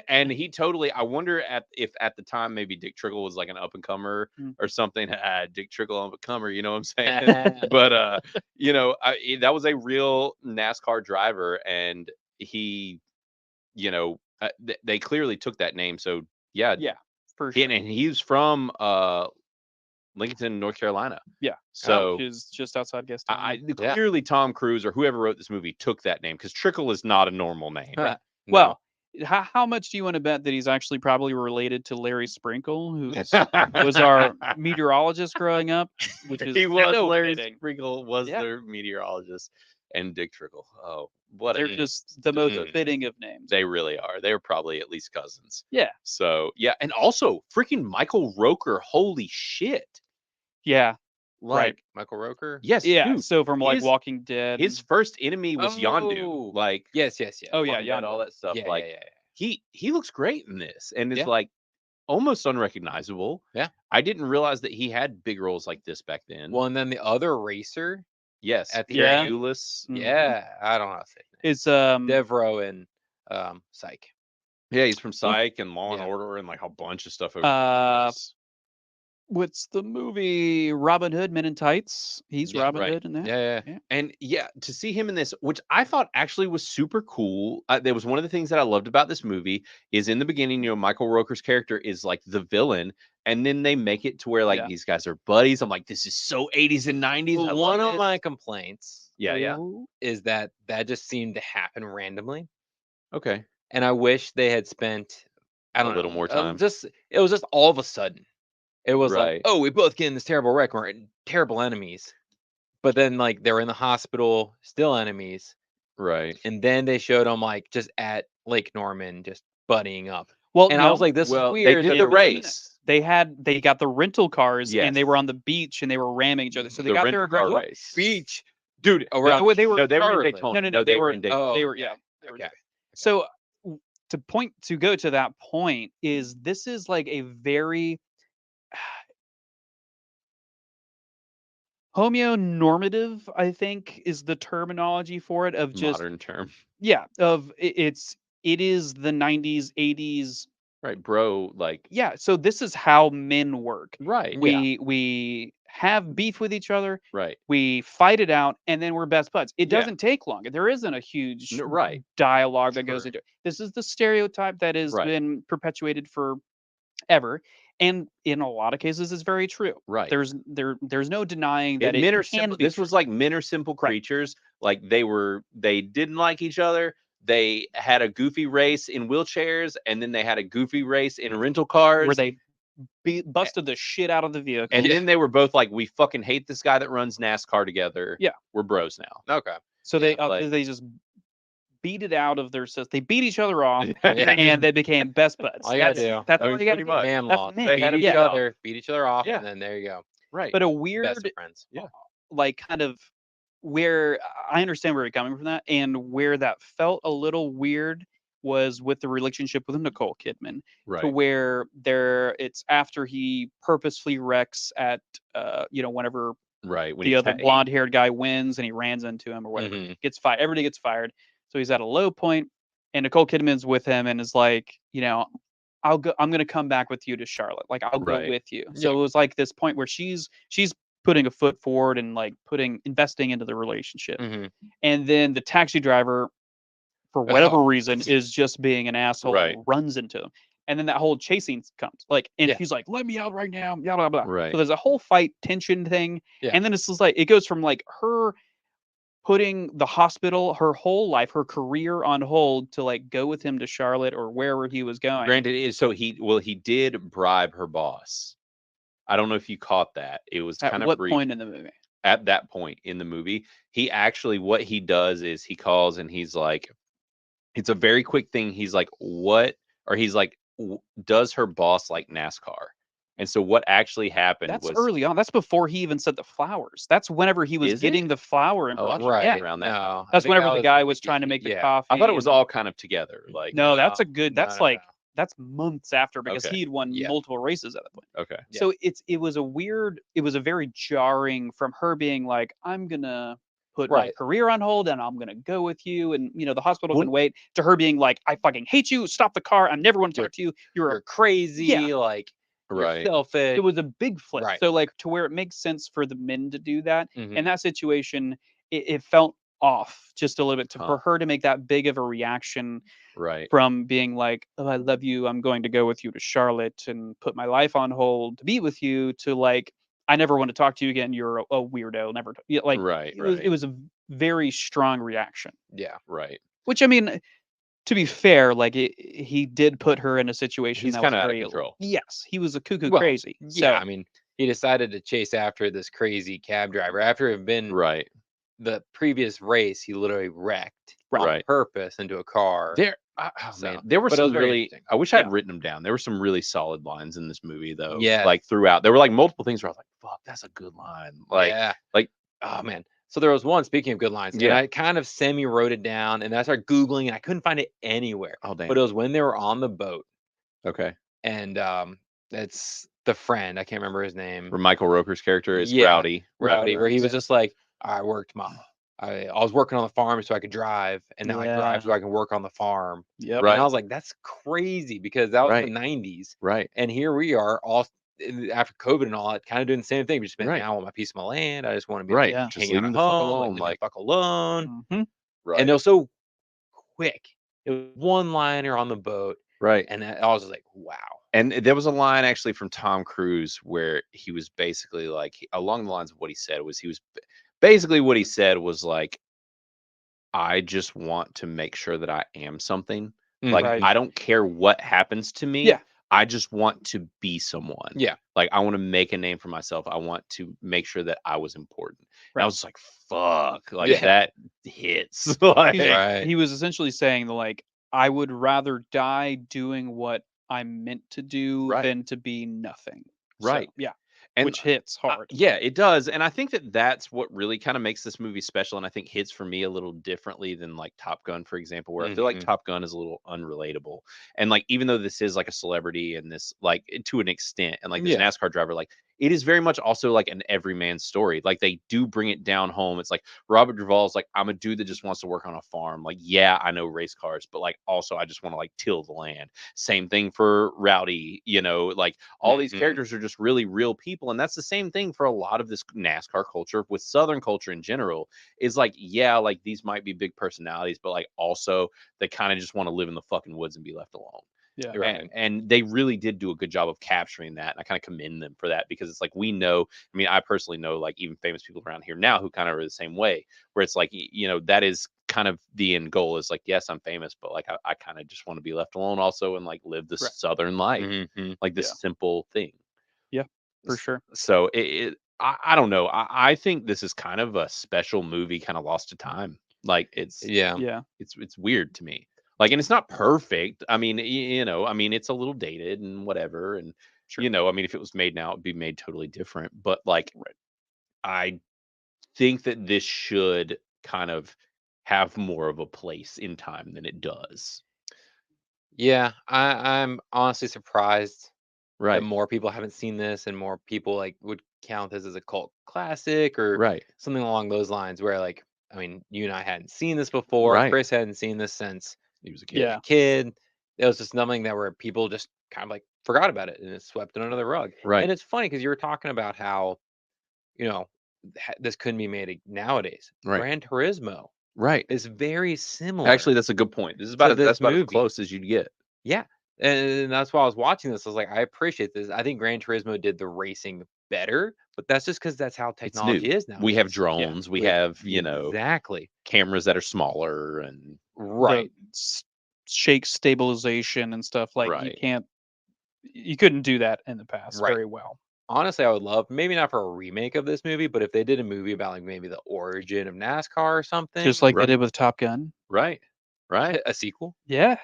And he totally, I wonder if at the time maybe Dick Trickle was like an up and comer Mm. or something. Dick Trickle up and comer, you know what I'm saying? But that was a real NASCAR driver, and he, they clearly took that name. So yeah, Yeah, for sure. and he's from Lincoln, North Carolina. Yeah. So Which is just outside Gastonia. Yeah. clearly Tom Cruise or whoever wrote this movie took that name because Trickle is not a normal name. No. Well, how much do you want to bet that he's actually probably related to Larry Sprinkle, who was our meteorologist growing up? Which is he was no Larry kidding. Sprinkle was Yeah. their meteorologist, and Dick Trickle. Oh, what They're a just the most Mm. fitting of names. they really are. They're probably at least cousins. Yeah. So yeah, and also freaking Michael Roker. Holy shit! Yeah. Like Michael Roker? yes, Yeah. dude, So from like his- Walking Dead. his first enemy was Oh. Yondu. Like Yes. Oh, yeah, Walking Dead, all that stuff. Yeah, like yeah. he looks great in this, and is Yeah. like almost unrecognizable. Yeah. I didn't realize that he had big roles like this back then. Well, and then the other racer, yes, at the Gary end. Eulis. Mhm. yeah, I don't know how to say his It's name. Devereaux and Psych. Yeah, he's from Psych and Law and Yeah. Order and like a bunch of stuff over Uh, the years. what's the movie Robin Hood Men in Tights? He's Yeah, Robin right. Hood in that. Yeah. And yeah, to see him in this, which I thought actually was super cool. There was one of the things that I loved about this movie is in the beginning, Michael Roker's character is like the villain, and then they make it to where like Yeah. these guys are buddies. I'm like, this is so 80s and 90s. I One love of it. my complaints Yeah. is that just seemed to happen randomly. Okay. And I wish they had spent I don't a little know. more time. It was just all of a sudden. It was like, Right. oh, we both get in this terrible wreck. We're terrible enemies. But then like they were in the hospital, still enemies. Right. And then they showed them like just at Lake Norman, just buddying up. Well, And I was no, like, this is Well, they weird. did the race. they got the rental cars and they Yes. were on the beach and they were ramming each other. So they The got rental their car aggressive. race. Beach. Dude, Around they were no, they were in Charlotte. Daytona. No, they they were were in Daytona. they were yeah. They were Okay. So to go to that point is this is like a very homonormative, I think, is the terminology for it of just Modern term. it is the 90s, 80s. Right, bro, like Yeah, so this is how men work. right. We have beef with each other, Right. we fight it out, and then we're best buds. It Yeah. doesn't take long. There isn't a huge Right. dialogue that goes True. into it. This is the stereotype that has Right. been perpetuated forever, and in a lot of cases is very true. Right. There's no denying that Men it are can simple. be This true. was like men are simple Right. creatures. Like they didn't like each other. They had a goofy race in wheelchairs, and then they had a goofy race in rental cars. where they busted the shit out of the vehicle. and then they were both like, we fucking hate this guy that runs NASCAR together. Yeah. We're bros now. Okay. So they like- they just beat it out of their system. They beat each other off, Yeah. and they became best buds. All you gotta do. That's I all mean, you got to pretty do. much. Man That's laws. men. They beat each Yeah. other, beat each other off, Yeah. and then there you go. Right. But a Best weird, of friends. Yeah. like, kind of where I understand where you're coming from that, and where that felt a little weird was with the relationship with Nicole Kidman, to right. where it's after he purposefully wrecks at whenever Right. When the he's other had- blonde-haired guy wins and he rans into him or whatever, Mhm. gets fired. Everybody gets fired, so he's at a low point, and Nicole Kidman's with him and is like, I'm gonna come back with you to Charlotte. Like, I'll go Right. with you. So it was like this point where she's putting a foot forward and like investing into the relationship. Mhm. And then the taxi driver, for whatever reason, is just being an asshole Right. and runs into him. And then that whole chase scene comes. Like, and Yeah. he's like, let me out right now, blah, blah, blah. Right. So there's a whole fight tension thing. Yeah. And then it's just like, it goes from like her putting the hospital, her whole life, her career on hold to like go with him to Charlotte or wherever he was going. Granted, so he did bribe her boss. I don't know if you caught that. It was At kind of what brief. point in the movie? At that point in the movie, he actually, what he does is he calls and he's like, it's a very quick thing. He's like, what? Or he's like, does her boss like NASCAR? And so what actually happened That's was early on. That's before he even said the flowers. That's whenever he was Is getting it? the flower Oh, I impression. thought Right. Yeah. around that. No, I That's think whenever that the guy like was trying to make the yeah. coffee. I thought it was and- all kind of together. Like, No, that's No, a good. no, That's no, like no. that's months after because Okay. he had won Yeah. multiple races at that point. okay. Yeah. So it was a very jarring from her being like, I'm gonna put my Right. career on hold and I'm gonna go with you, and the hospital When- can wait, to her being like, I fucking hate you, stop the car, I never want to You're- talk to you. You're You're crazy. Yeah. Like you're Right. selfish. It was a big flip. Right. So like to where it makes sense for the men to do that. Mhm. In that situation, it felt off just a little bit for Huh. her to make that big of a reaction Right. from being like, oh, I love you, I'm going to go with you to Charlotte and put my life on hold to be with you, to like, I never want to talk to you again. You're a weirdo. Never. Like, Right. it was a very strong reaction. Yeah. Right. Which, I mean, to be fair, like he did put her in a situation He's that was kinda out of very control. Yes, he was a cuckoo Well, crazy. Yeah. So I mean, he decided to chase after this crazy cab driver after it had been Right. the previous race. He literally wrecked on Right. purpose into a car. There, So, man, there were but it was some very really. interesting. I wish I had Yeah. written them down. There were some really solid lines in this movie, though. Yes. like throughout, there were like multiple things where I was like, "Fuck, that's a good line." Like, yeah. like- oh man. So there was one, speaking of good lines, and Yeah. I kind of semi wrote it down, and then I started Googling and I couldn't find it anywhere. oh damn. But it was when they were on the boat, okay. and it's the friend, I can't remember his name. Where Michael Roker's character is Yeah. Rowdy. Rowdy, where he was Burns. just like, I was working on the farm so I could drive, and now I drive Yeah. so I can work on the farm. yep. Right. And I was like, that's crazy because that was Right. the 90s. Right. And here we are all after COVID and all that, kind of doing the same thing. We just been, Right. I want my piece of my land. I just want to be Right. Yeah. Just hanging leave out him at the fuck home, alone. leave me Like, the fuck alone. Mhm. right. And it was so quick. It was one liner on the boat, right. and I was just like, wow. And there was a line actually from Tom Cruise where he was basically like, along the lines of what he said was, basically what he said was like, I just want to make sure that I am something. Like, Right. I don't care what happens to me. Yeah. I just want to be someone. Yeah. Like, I want to make a name for myself. I want to make sure that I was important. And I Right. was just like, fuck. Like, Yeah. that hits. Like, Right. He was essentially saying that, like, I would rather die doing what I'm meant to do Right. than to be nothing. Right. So, yeah, And which hits hard. yeah, it does. And I think that that's what really kind of makes this movie special. And I think hits for me a little differently than like Top Gun, for example, where I feel like Mhm. Top Gun is a little unrelatable. And like, even though this is like a celebrity and this, like, to an extent, and like this Yeah. NASCAR driver, like, it is very much also like an everyman story. Like, they do bring it down home. It's like Robert Duvall's like, I'm a dude that just wants to work on a farm. Like, yeah, I know race cars, but like, also, I just want to like till the land. Same thing for Rowdy, like all these Mhm. characters are just really real people. And that's the same thing for a lot of this NASCAR culture with Southern culture in general. Is like, yeah, like these might be big personalities, but like also they kind of just want to live in the fucking woods and be left alone. Yeah. Right. And they really did do a good job of capturing that. And I kind of commend them for that, because it's like, we know, I mean, I personally know like even famous people around here now who kind of are the same way, where it's like, that is kind of the end goal, is like, yes, I'm famous, but like, I kind of just want to be left alone also and like live the Right. Southern life, Mhm. like this Yeah. simple thing. Yeah, for sure. So I don't know. I think this is kind of a special movie, kind of lost to time. Like, Yeah. Yeah. it's weird to me. Like, and it's not perfect. I mean, I mean, it's a little dated and whatever. And Sure. I mean, if it was made now, it'd be made totally different. But like, Right. I think that this should kind of have more of a place in time than it does. Yeah. I'm honestly surprised that Right. more people haven't seen this and more people like would count this as a cult classic or Right. something along those lines. Where like, I mean, you and I hadn't seen this before. Right. Chris hadn't seen this since He was a he was kid. Yeah. a kid. It was just something that where people just kind of like forgot about it and it swept it under the rug. Right. And it's funny because you were talking about how you know this couldn't be made nowadays. Right. Gran Turismo Right. is very similar Actually, that's a good point. This is to that's this about as movie. close as you'd get. Yeah. And that's why I was watching this. I was like, I appreciate this. I think Gran Turismo did the racing better, but that's just because that's how It's new. technology is nowadays. We have drones. We have, exactly cameras that are smaller and right. The shake stabilization and stuff, like, right. you couldn't do that in the past Right. very well. Honestly, I would love maybe not for a remake of this movie, but if they did a movie about like maybe the origin of NASCAR or something, Just like they Right. did with Top Gun. Right. Right. a sequel. Yeah.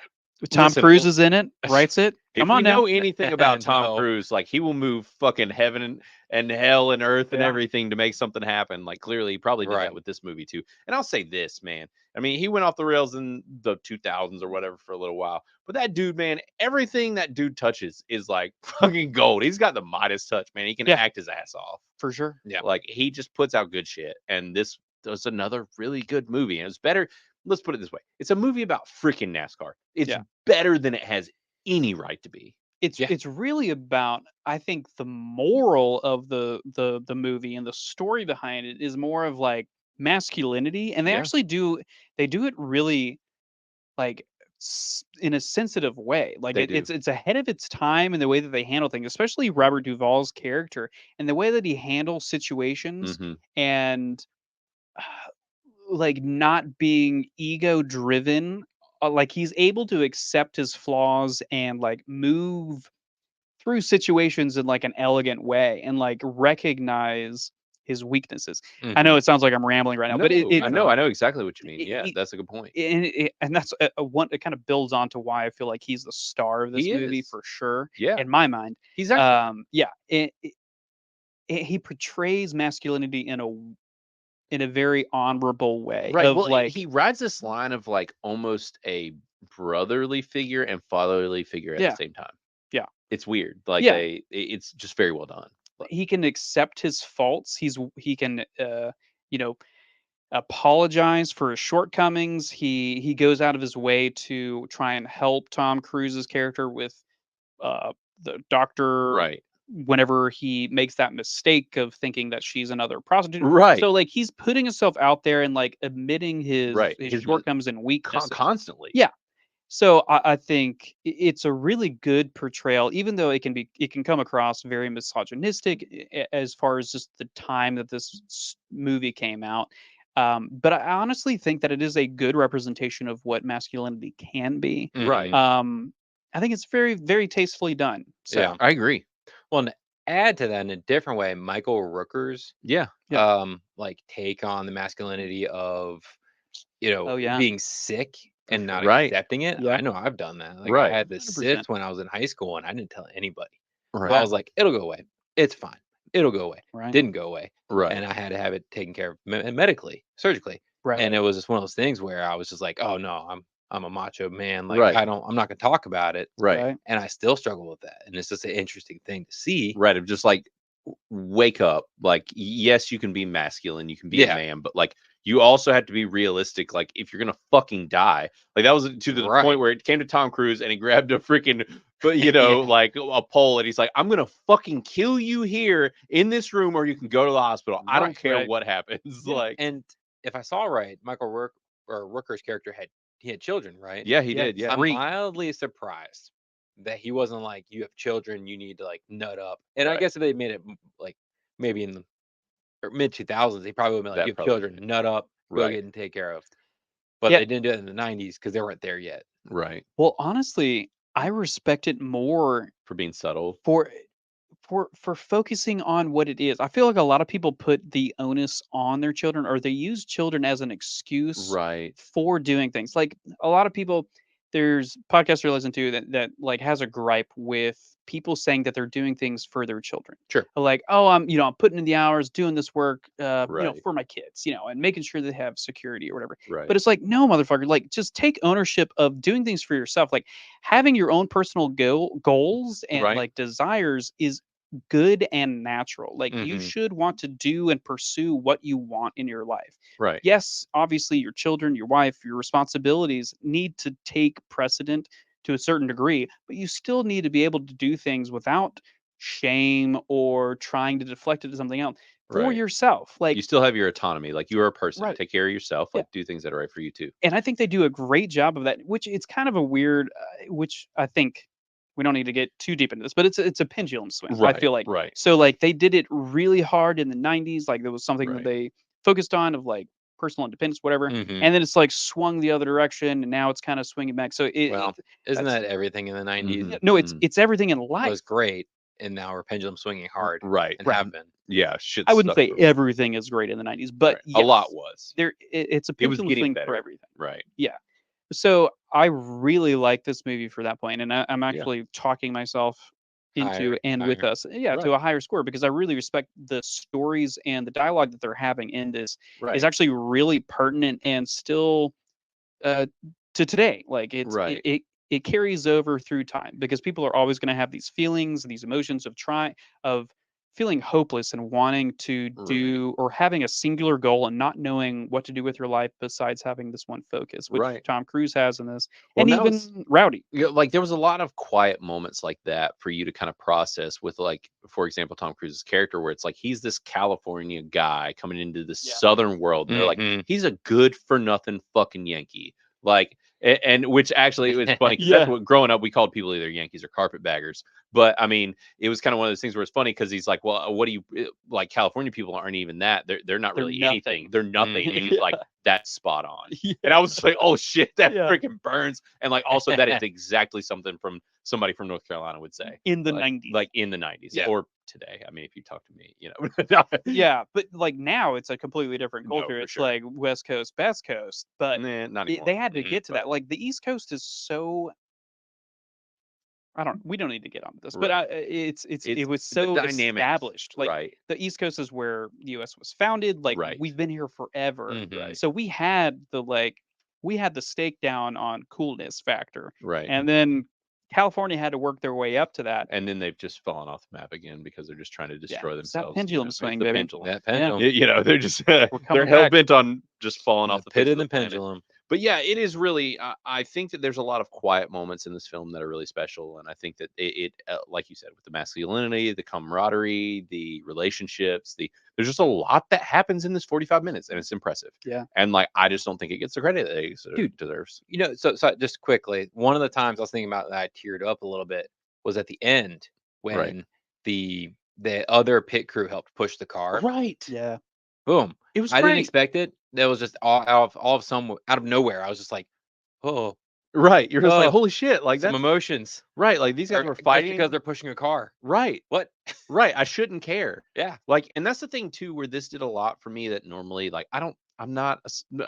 Tom Listen, Cruise is in it, writes it. If Come we on now. know anything about Tom No. Cruise, like, he will move fucking heaven and hell and earth and Yeah. everything to make something happen. Like, clearly he probably did Right. that with this movie too. And I'll say this, man. I mean, he went off the rails in the 2000s or whatever for a little while. But that dude, man, everything that dude touches is like fucking gold. He's got the Midas touch, man. He can Yeah. act his ass off. For sure. Yeah. Like, he just puts out good shit. And this was another really good movie. And it's better. Let's put it this way. It's a movie about freaking NASCAR. It's Yeah. better than it has any right to be. It's really about, I think, the moral of the movie and the story behind it is more of like masculinity, and they Yeah. actually do it really, like, in a sensitive way. Like, They do. it's ahead of its time in the way that they handle things, especially Robert Duvall's character and the way that he handles situations, hmm and like, not being ego driven. Like, he's able to accept his flaws and like move through situations in like an elegant way and like recognize his weaknesses. I know Mhm. it sounds like I'm rambling right now, but No, it, I know exactly what you mean. Yeah, it, that's a good point. and that's a one. It kind of builds on to why I feel like he's the star of this He movie is. for sure, Yeah, in my mind. he's excellent. Yeah, he portrays masculinity in a very honorable way. Right. Of Well, like, he rides this line of like almost a brotherly figure and fatherly figure at the yeah, same time. yeah, It's weird. Like, yeah. it's just very well done. He can accept his faults. He can you know apologize for his shortcomings. He goes out of his way to try and help Tom Cruise's character with the doctor Right. whenever he makes that mistake of thinking that she's another prostitute. Right. So like, he's putting himself out there and like admitting Right. his His shortcomings and weaknesses. constantly. Yeah. So I think it's a really good portrayal, even though it can come across very misogynistic as far as just the time that this movie came out. But I honestly think that it is a good representation of what masculinity can be. Right. I think it's very, very tastefully done. So Yeah. I agree. Well, and to add to that in a different way, Michael Rooker's Yeah. Yeah. like take on the masculinity of Oh yeah. being sick and not Right. accepting it. Yeah. I know I've done that. Like I Right. had this 100%. cyst when I was in high school and I didn't tell anybody. Right. I was like, it'll go away. It's fine. It'll go away. Right. Didn't go away. Right. And I had to have it taken care of medically, surgically. Right. And it was just one of those things where I was just like, oh no, I'm a macho man. Like Right. I'm not gonna talk about it. Right. Right. And I still struggle with that. And it's just an interesting thing to see. Right. Of just like wake up. Like, yes, you can be masculine, you can be a Yeah. man, but like you also have to be realistic. Like, if you're gonna fucking die, like that was to the Right. point where it came to Tom Cruise and he grabbed a freaking, Yeah. like a pole, and he's like, "I'm gonna fucking kill you here in this room, or you can go to the hospital. I don't Right. care Right. what happens." Yeah. Like, And if I saw right, Michael Rooker's character had children, right? yeah, he Yeah. did. Yeah, I'm 3. mildly surprised that he wasn't like, you have children, you need to like nut up. And I Right. guess if they made it like maybe in the mid 2000s, he probably would be like, That you have probably children, nut up, go Right. get and take care of. But Yeah. they didn't do it in the 90s because they weren't there yet. right. Well, honestly, I respect it more For being subtle. for focusing on what it is. I feel like a lot of people put the onus on their children, or they use children as an excuse Right. for doing things. Like a lot of people, there's podcasts I listen to that like has a gripe with people saying that they're doing things for their children. Sure. Like, oh, I'm putting in the hours, doing this work, Right. for my kids, and making sure they have security or whatever. Right. But it's like, no, motherfucker, like just take ownership of doing things for yourself. Like having your own personal goals and Right. like desires is good and natural. Like you Mhm. should want to do and pursue what you want in your life. Right. Yes, obviously your children, your wife, your responsibilities need to take precedent to a certain degree, but you still need to be able to do things without shame or trying to deflect it to something else for Right. yourself. Like You still have your autonomy. Like, you are a person. Right. Take care of yourself. Yeah. Like, do things that are right for you too. and I think they do a great job of that, which it's kind of a weird, which I think we don't need to get too deep into this, but it's a pendulum swing. I Right. feel like Right. so like they did it really hard in the 90s, like there was something that Right. they focused on of like personal independence, whatever, Mhm. and then it's like swung the other direction, and now it's kind of swinging back. So Well, isn't that's- that everything in the 90s? Mhm. no, it's Mhm. it's everything in It life. was great. And now we're pendulum swinging hard Right. and Right. have been. Yeah. Shit. I wouldn't say everything is great in the 90s, but Right. A lot yes, was. it's a It was pendulum getting swing better. for everything. Right. Yeah. So I really like this movie for that point, and I'm Yeah. actually talking myself into Higher, and with higher. us, to Right. a higher score, because I really respect the stories and the dialogue that they're having in this Right. is actually really pertinent and still to today. Like Right. it carries over through time because people are always going to have these feelings, these emotions of feeling hopeless and wanting to do or having a singular goal and not knowing what to do with your life besides having this one focus, which Right. Tom Cruise has in this, Well, and that even was- Rowdy. Like, there was a lot of quiet moments like that for you to kind of process with, like, for example, Tom Cruise's character, where it's like he's this California guy coming into the Yeah. southern world, and they're like, Mhm. he's a good for nothing fucking Yankee. Like, and which actually it was funny because Yeah. that's what growing up we called people either Yankees or carpetbaggers. But I mean, it was kind of one of those things where it's funny because he's like, well, what do you like? California people aren't even that. They're not They're really nothing. anything. They're nothing. And he's Yeah. like, that's spot on. Yeah. And I was just like, oh shit, that Yeah. freaking burns. And like, also that is exactly something from somebody from North Carolina would say In the like, 90s. like in the 90s Yeah. or today. I mean, if you talk to me, you know. Yeah, but like now it's a completely different No, culture. for It's sure. like West Coast, Best Coast, but Nah, not anymore. they had to Mhm, get to but- that. Like the East Coast is so. We don't need to get onto this, but Right. it was the so dynamics, established. Like right. the East Coast is where the U.S. was founded. Like Right. we've been here forever, Mhm. Right. so we had the stake down on coolness factor, Right. and then California had to work their way up to that. And then they've just fallen off the map again because they're just trying to destroy It's that themselves. pendulum It's swing, the baby. pendulum. That pendulum. You know, they're just they're coming hell back. bent on just falling The off the pit face of the planet. pendulum. But yeah, it is really. I think that there's a lot of quiet moments in this film that are really special, and I think that it like you said, with the masculinity, the camaraderie, the relationships, there's just a lot that happens in this 45 minutes, and it's impressive. Yeah. And like, I just don't think it gets the credit that it deserves. You know, so just quickly, one of the times I was thinking about that I teared up a little bit was at the end when the other pit crew helped push the car. Right. Yeah. Boom. It was I great. didn't expect it. that was just out of nowhere. I was just like, oh, Right. You're just like, oh, holy shit. Like some that's emotions. right. Like these guys were Just fighting. because they're pushing a car. Right. What? Right. I shouldn't care. Yeah. Like, and that's the thing too, where this did a lot for me that normally, like, I'm not,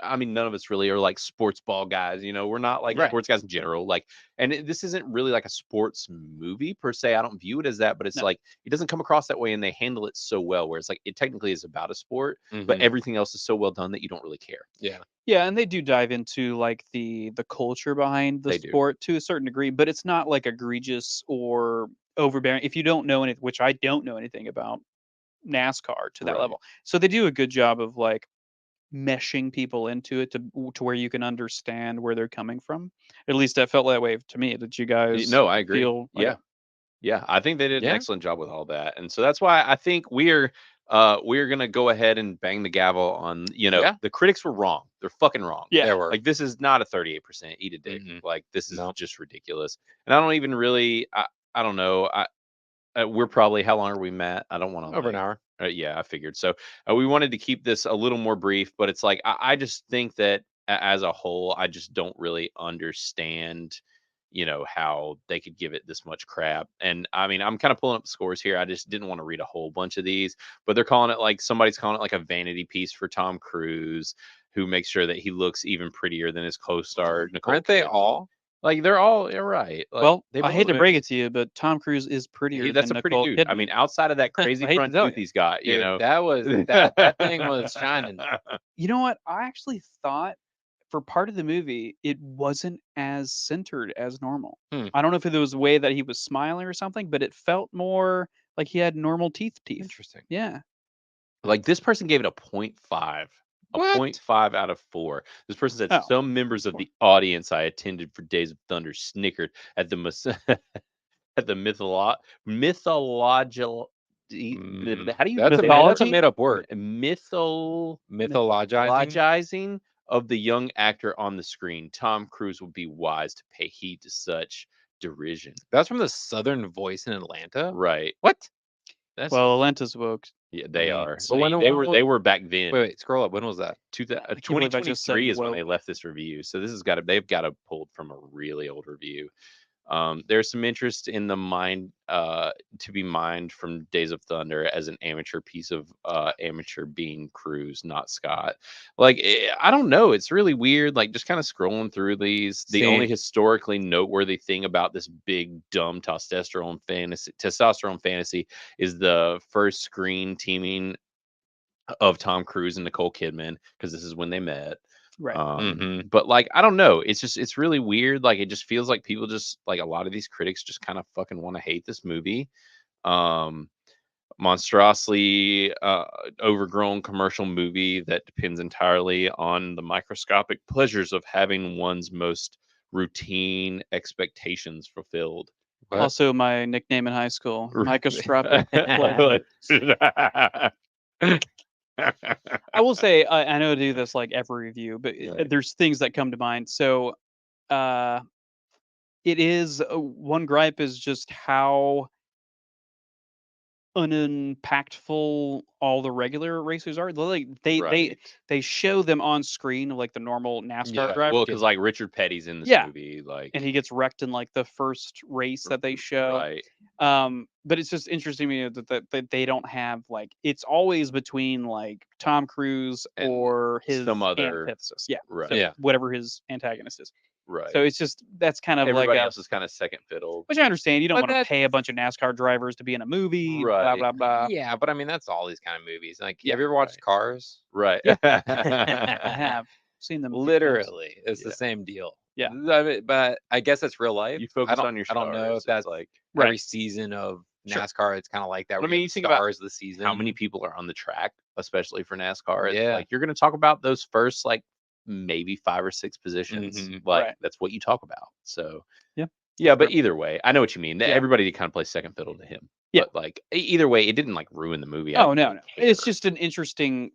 I mean, none of us really are like sports ball guys, we're not like Right. sports guys in general. Like, and this isn't really like a sports movie per se. I don't view it as that, but it's No. like, it doesn't come across that way and they handle it so well, where it's like, it technically is about a sport, but Mhm. everything else is so well done that you don't really care. Yeah. Yeah, and they do dive into like the culture behind the They do. sport to a certain degree, but it's not like egregious or overbearing. If you don't know anything, which I don't know anything about NASCAR to that Right. level, so they do a good job of like meshing people into it to where you can understand where they're coming from. At least that felt that way to me. Did you guys No, I agree. feel? Yeah. Yeah, I think they did an Yeah. excellent job with all that. And so that's why I think we're gonna go ahead and bang the gavel on, Yeah. the critics were wrong. They're fucking wrong. Yeah. There were. Like this is not a 38%. Eat a dick. Mm-mm. Like this is Nope. just ridiculous. And I don't even really I don't know. We're probably how long are we, Matt? I don't want to Over an hour. yeah, I figured. So we wanted to keep this a little more brief, but it's like I just think that as a whole, I just don't really understand, how they could give it this much crap. And I mean, I'm kind of pulling up the scores here. I just didn't want to read a whole bunch of these, but they're calling it like somebody's calling it like a vanity piece for Tom Cruise, who makes sure that he looks even prettier than his co-star Nicole. Aren't they Kidman. all? Like they're all you're right. Like, Well, they I both hate to look- break it to you, but Tom Cruise is prettier that's than a pretty Nicole dude. Kidman. I mean, outside of that crazy I hate to front tell tooth you. he's got, Dude, that was that thing was shining. You know what? I actually thought for part of the movie it wasn't as centered as normal. Hmm. I don't know if it was the way that he was smiling or something, but it felt more like he had normal teeth. Interesting. Yeah. Like this person gave it a 0.5. A What? 0.5 out of 4. This person said Oh. some members of the audience I attended for Days of Thunder snickered at the at the mythological. How do you That's say that? that's a Mythology? made up word. Mythologizing Mythologizing. of the young actor on the screen. Tom Cruise would be wise to pay heed to such derision. That's from the Southern Voice in Atlanta. Right. What? That's Well, Atlanta's woke. Yeah, they Mm. are. But when- They were back then. wait, scroll up. When was that? I can't believe I just said 2023 is when woke. they left this review. So this has got to they've got to pulled from a really old review. There's some interest in the mind to be mined from Days of Thunder as an amateur piece of amateur being Cruise, not Scott. Like I don't know, it's really weird. Like just kind of scrolling through these. The only See. historically noteworthy thing about this big dumb testosterone fantasy is the first screen teaming of Tom Cruise and Nicole Kidman, because this is when they met. Right. But like I don't know, it's really weird. Like it just feels like people just like a lot of these critics just kind of fucking want to hate this movie. Monstrosely overgrown commercial movie that depends entirely on the microscopic pleasures of having one's most routine expectations fulfilled. What? Also, my nickname in high school, Right. microscopic. I will say, I know I do this like every review, but Right. there's things that come to mind. So, it is one gripe is just how unimpactful all the regular racers are. Like they show them on screen like the normal NASCAR Yeah, driver. Well, because like Richard Petty's in this Yeah. movie, like And he gets wrecked in like the first race that they show. right. But it's just interesting to me that they don't have like it's always between like Tom Cruise And or his some other- antithesis. Yeah. Right. So Yeah. whatever his antagonist is. Right. So it's just that's kind of Everybody like else is kind of second fiddle. which I understand. You don't But want to pay a bunch of NASCAR drivers to be in a movie, blah Right. blah blah. Yeah, but I mean that's all these kind of movies. Like, Yeah, have you ever watched right. Cars? Right. I have seen them a few times. Literally, it's Yeah. the same deal. Yeah. I mean, but I guess it's real life. You I focus don't, on your I don't know stars, if it's that's like every Right. season of Sure. NASCAR. It's kind of like that. But I where mean, you you have think about stars of the season. how many people are on the track, especially for NASCAR. It's Yeah. like you're going to talk about those first like maybe 5 or 6 positions. Mhm. Like Right. that's what you talk about. So Yeah. yeah. But either way, I know what you mean. Yeah. Everybody kind of plays second fiddle to him. Yeah. But like either way, it didn't like ruin the movie. I Oh didn't no, really no. It's care. just an interesting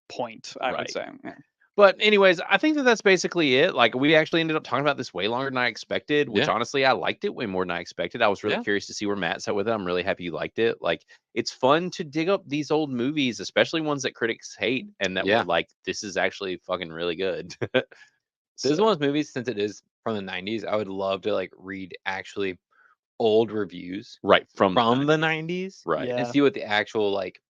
point, I would Right. say. Yeah. But anyways, I think that that's basically it. Like we actually ended up talking about this way longer than I expected, which Yeah. honestly I liked it way more than I expected. I was really Yeah. curious to see where Matt's at with it. I'm really happy you liked it. Like it's fun to dig up these old movies, especially ones that critics hate and that were Yeah. like, this is actually fucking really good. This is So, one of those movies, since it is from the 90s, I would love to like read actually old reviews right from from the 90s. 90s Right. and Yeah. see what the actual like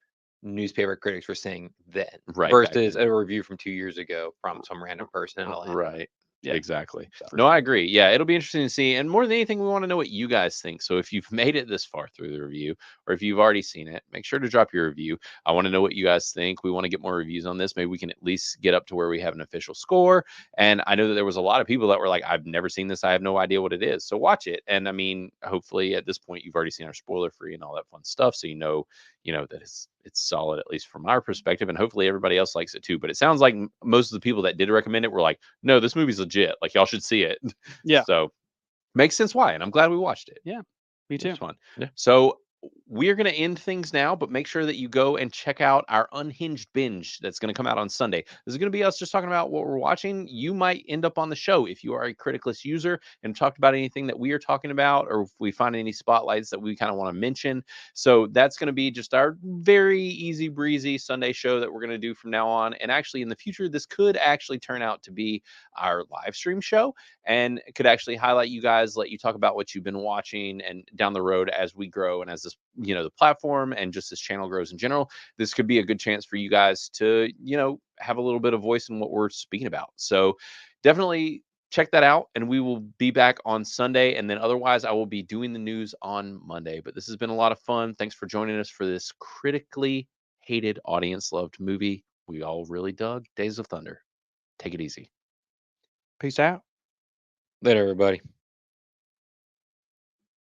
newspaper critics were saying then Right back versus then. a review from 2 years ago from some random person in Atlanta. Right. Yeah. Exactly. So, No, I agree. Yeah, it'll be interesting to see. And more than anything, we want to know what you guys think. So if you've made it this far through the review, or if you've already seen it, make sure to drop your review. I want to know what you guys think. We want to get more reviews on this. Maybe we can at least get up to where we have an official score. And I know that there was a lot of people that were like, I've never seen this. I have no idea what it is. So watch it. And I mean, hopefully at this point you've already seen our spoiler free and all that fun stuff. So you know that it's solid, at least from our perspective, and hopefully everybody else likes it too. But it sounds like most of the people that did recommend it were like, no, this movie's legit, like y'all should see it. Yeah. So makes sense why, and I'm glad we watched it. Yeah. Me It too. was fun. Yeah. So we're going to end things now, but make sure that you go and check out our Unhinged binge that's going to come out on Sunday. This is going to be us just talking about what we're watching. You might end up on the show if you are a Criticless user and talked about anything that we are talking about, or if we find any spotlights that we kind of want to mention. So that's going to be just our very easy breezy Sunday show that we're going to do from now on. And actually, in the future, this could actually turn out to be our live stream show and could actually highlight you guys, let you talk about what you've been watching, and down the road as we grow and as this, the platform and just this channel grows in general, this could be a good chance for you guys to, have a little bit of voice in what we're speaking about. So definitely check that out, and we will be back on Sunday. And then otherwise, I will be doing the news on Monday. But this has been a lot of fun. Thanks for joining us for this critically hated, audience loved movie we all really dug, Days of Thunder. Take it easy. Peace out. later, everybody.